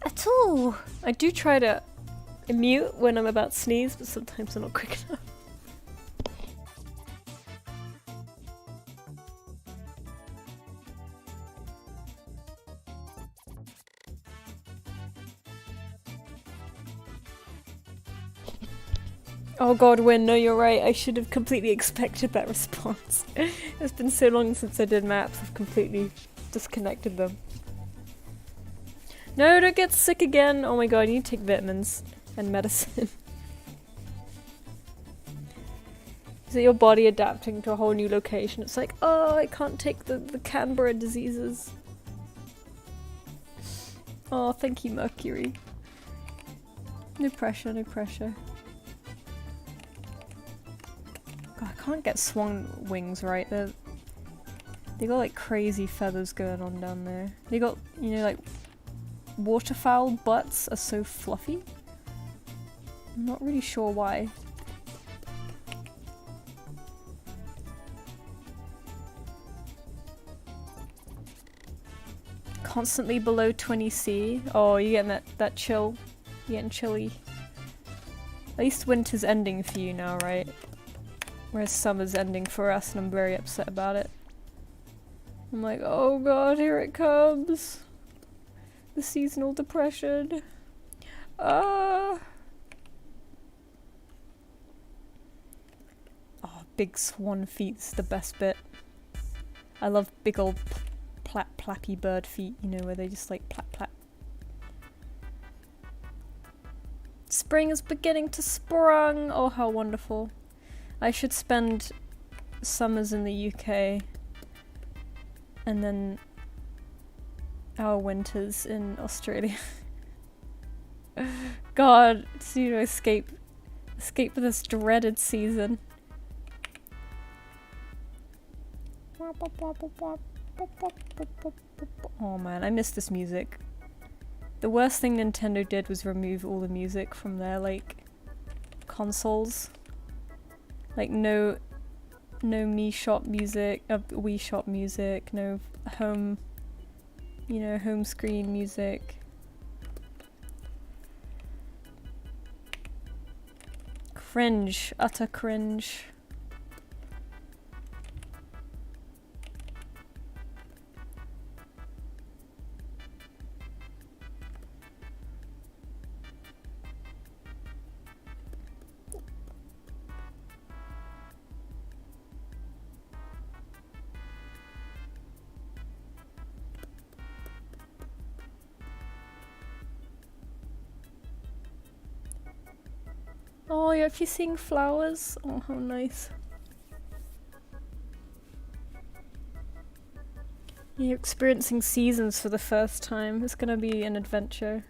At all. I do try to mute when I'm about to sneeze, but sometimes I'm not quick enough. Oh god, Win, no, you're right. I should have completely expected that response. It's been so long since I did maps, I've completely disconnected them. No, don't get sick again! Oh my god, you need to take vitamins and medicine. Is it your body adapting to a whole new location? It's like, oh, I can't take the Canberra diseases. Oh, thank you, Mercury. No pressure, no pressure. God, I can't get swan wings right. They got like crazy feathers going on down there. They got, you know, like waterfowl butts are so fluffy. I'm not really sure why. Constantly below 20°C. Oh, you're getting that chill. You're getting chilly. At least winter's ending for you now, right? Whereas summer's ending for us, and I'm very upset about it. I'm like, oh god, here it comes. The seasonal depression. Oh, big swan feet's the best bit. I love big old plappy bird feet, you know, where they just like plap plap. Spring is beginning to sprung! Oh, how wonderful. I should spend summers in the UK and then our winters in Australia. God, so you know, escape this dreaded season. Oh man, I miss this music. The worst thing Nintendo did was remove all the music from their, like, consoles. Like, no Wii Shop music, no home, you know, home screen music. Cringe, utter cringe. Oh, you're actually seeing flowers? Oh, how nice. You're experiencing seasons for the first time. It's gonna be an adventure.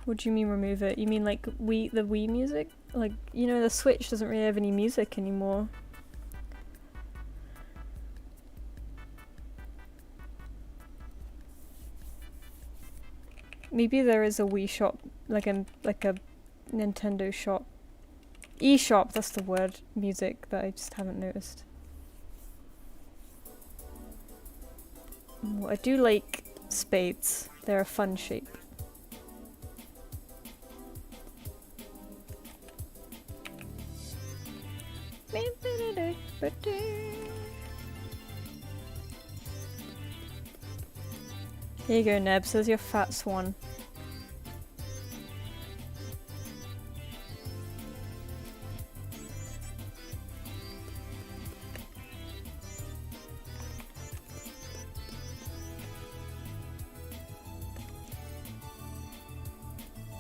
What do you mean remove it? You mean like the Wii music? Like, you know, the Switch doesn't really have any music anymore. Maybe there is a Wii Shop, like a Nintendo shop. eShop, that's the word. Music that I just haven't noticed. Ooh, I do like spades. They're a fun shape. Here you go, Nebs. There's your fat swan.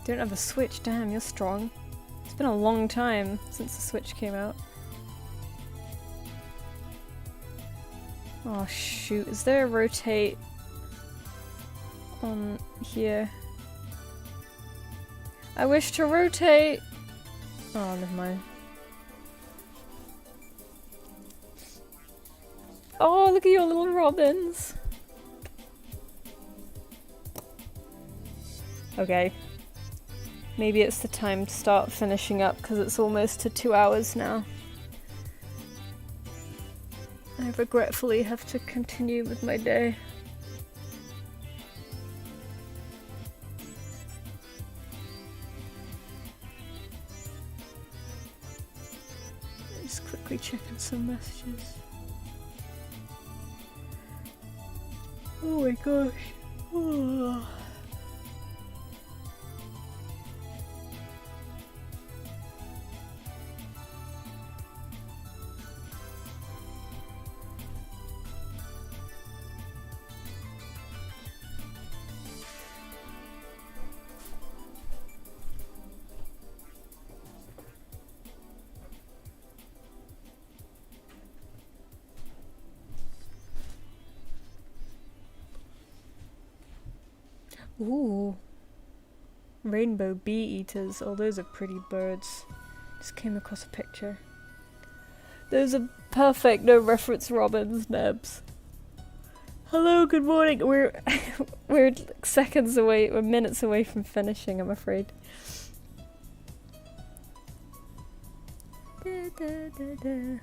Don't have a Switch. Damn, you're strong. It's been a long time since the Switch came out. Oh shoot, is there a rotate on here? I wish to rotate! Oh, never mind. Oh, look at your little robins! Okay. Maybe it's the time to start finishing up because it's almost to 2 hours now. I regretfully have to continue with my day. Just quickly checking some messages. Oh my gosh. Oh. Ooh. Rainbow bee eaters. Oh, those are pretty birds. Just came across a picture. Those are perfect no reference robins, Nebs. Hello, good morning. We're like seconds away, we're minutes away from finishing, I'm afraid.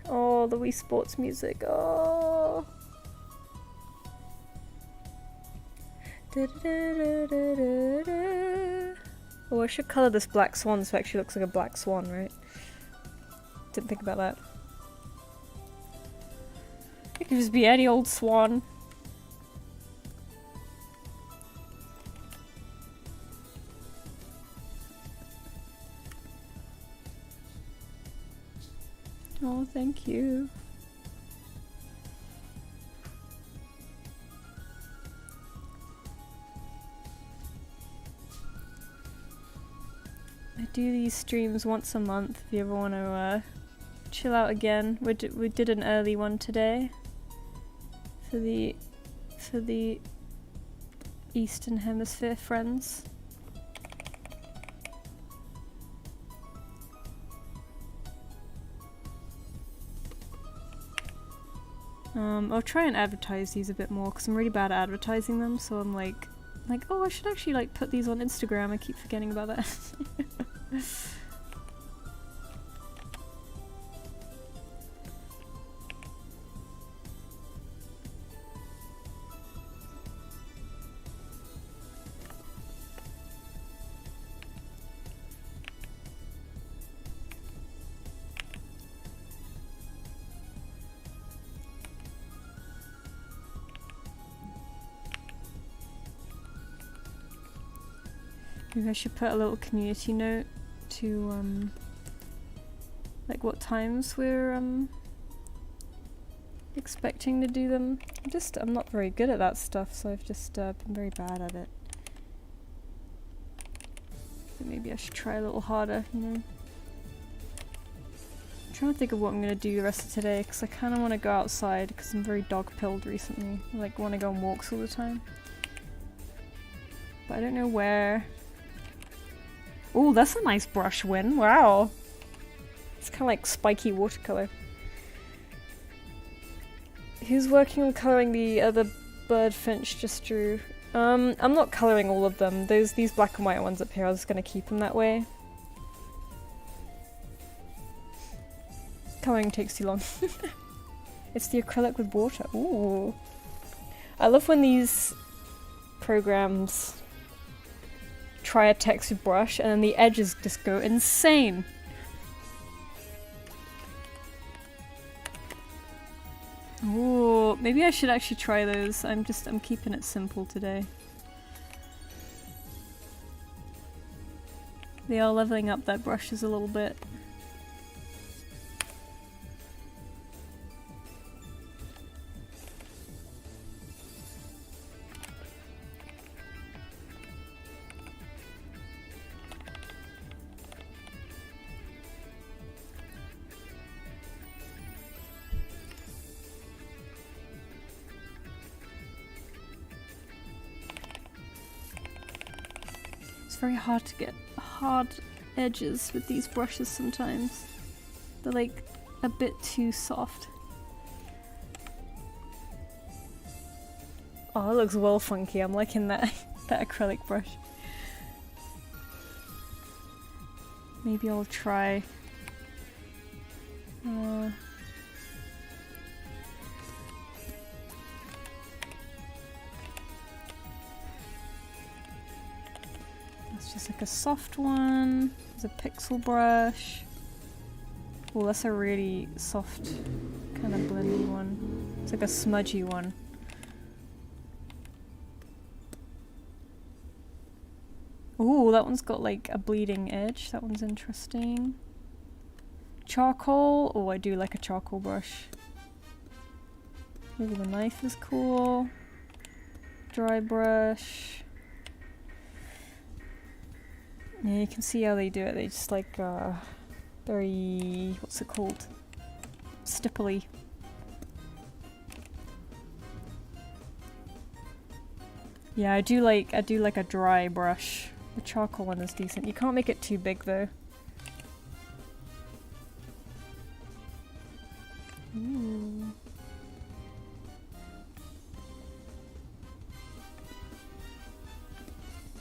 Oh, the Wii Sports music. Oh. Oh, I should colour this black swan so it actually looks like a black swan, right? Didn't think about that. It could just be any old swan. Oh, thank you. I do these streams once a month if you ever want to chill out again. We did an early one today for the Eastern Hemisphere friends. I'll try and advertise these a bit more because I'm really bad at advertising them, so I'm like, oh, I should actually like put these on Instagram. I keep forgetting about that. Maybe I should put a little community note to like what times we're expecting to do them. I'm not very good at that stuff, so I've just been very bad at it. So maybe I should try a little harder, you know. I'm trying to think of what I'm gonna do the rest of today because I kind of want to go outside because I'm very dog-pilled recently. I like want to go on walks all the time, but I don't know where. Oh, that's a nice brush win. Wow. It's kind of like spiky watercolor. Who's working on coloring the other bird Finch just drew? I'm not coloring all of them. These black and white ones up here, I was just gonna keep them that way. coloring takes too long. It's the acrylic with water. Ooh. I love when these programs try a textured brush and then the edges just go insane. Ooh, maybe I should actually try those. I'm keeping it simple today. They are leveling up their brushes a little bit. It's very hard to get hard edges with these brushes sometimes. They're like a bit too soft. Oh, it looks well funky. I'm liking that that acrylic brush. Maybe I'll try it's just like a soft one. There's a pixel brush. Oh, that's a really soft kind of blendy one. It's like a smudgy one. Ooh, that one's got like a bleeding edge. That one's interesting. Charcoal. Oh, I do like a charcoal brush. Ooh, the knife is cool. Dry brush. Yeah, you can see how they do it. They just like very, what's it called? Stipply. Yeah, I do like a dry brush. The charcoal one is decent. You can't make it too big though. Ooh.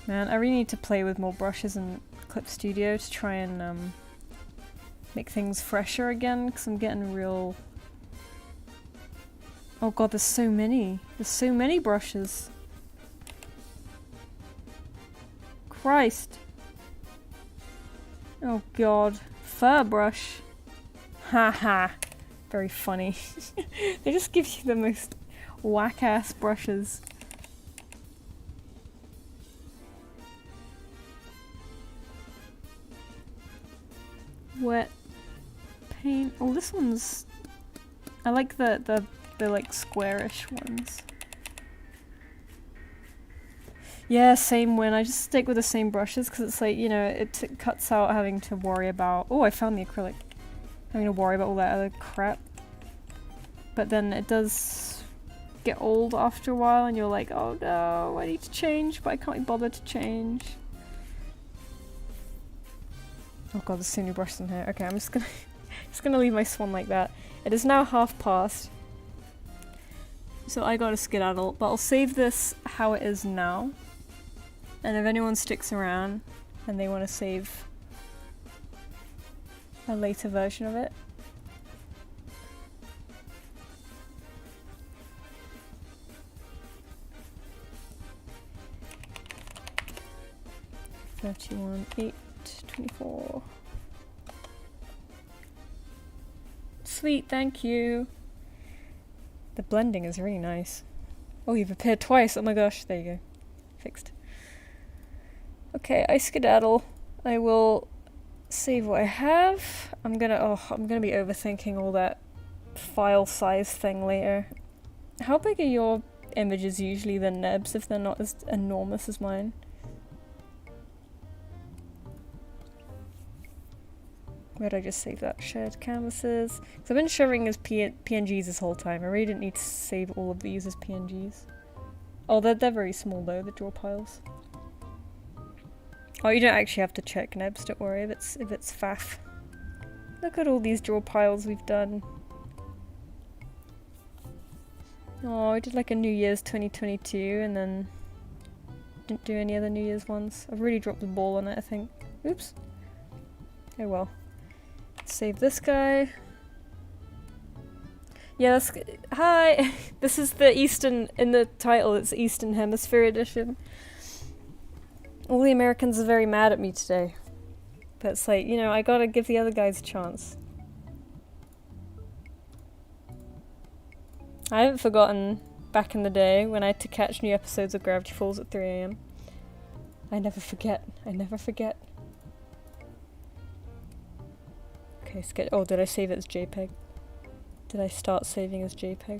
Man, I really need to play with more brushes in Clip Studio to try and make things fresher again, because I'm getting real... Oh god, there's so many. There's so many brushes. Christ. Oh god. Fur brush. Haha. Very funny. They just give you the most whack-ass brushes. Wet paint. Oh, this one's... I like the like squarish ones. Yeah, same win. I just stick with the same brushes because it's like, you know, it cuts out having to worry about... Oh, I found the acrylic. Having to worry about all that other crap. But then it does get old after a while and you're like, oh no, I need to change, but I can't be bothered to change. Oh god, there's so many brushes in here. Okay, I'm just gonna leave my swan like that. It is now past. So I gotta skedaddle, but I'll save this how it is now. And if anyone sticks around and they want to save a later version of it. $31, $8, $24. Sweet, thank you. The blending is really nice. Oh, you've appeared twice. Oh my gosh, there you go. Fixed. Okay, I skedaddle. I will save what I have. I'm gonna be overthinking all that file size thing later. How big are your images usually than Neb's if they're not as enormous as mine? Where did I just save that? Shared canvases. Because I've been sharing as PNGs this whole time. I really didn't need to save all of these as PNGs. Oh, they're very small though, the draw piles. Oh, you don't actually have to check Nebs, don't worry if it's faff. Look at all these draw piles we've done. Oh, I did like a New Year's 2022 and then didn't do any other New Year's ones. I've really dropped the ball on it, I think. Oops. Oh well. Save this guy. Yeah, that's hi. This is the Eastern in the title. It's Eastern Hemisphere edition. All the Americans are very mad at me today, but it's like, you know, I gotta give the other guys a chance. I haven't forgotten back in the day when I had to catch new episodes of Gravity Falls at 3 AM. I never forget. I never forget. Okay, sketch. Oh, did I save it as JPEG? Did I start saving as JPEG?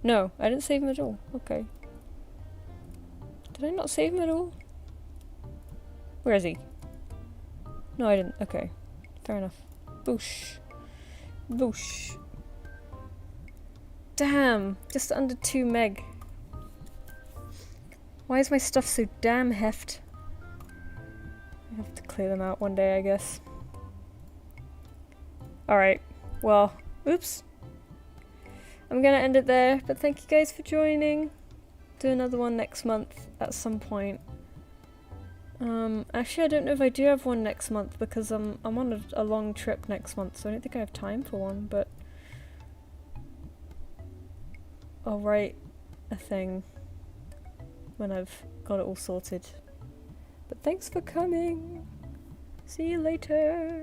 No, I didn't save him at all. Okay. Did I not save him at all? Where is he? No, I didn't. Okay. Fair enough. Boosh. Boosh. Damn! Just under 2 meg. Why is my stuff so damn heft? I have to clear them out one day, I guess. Alright. Well, oops. I'm gonna end it there, but thank you guys for joining. Do another one next month at some point. Actually I don't know if I do have one next month because I'm on a long trip next month, so I don't think I have time for one, but I'll write a thing when I've got it all sorted. But thanks for coming. See you later.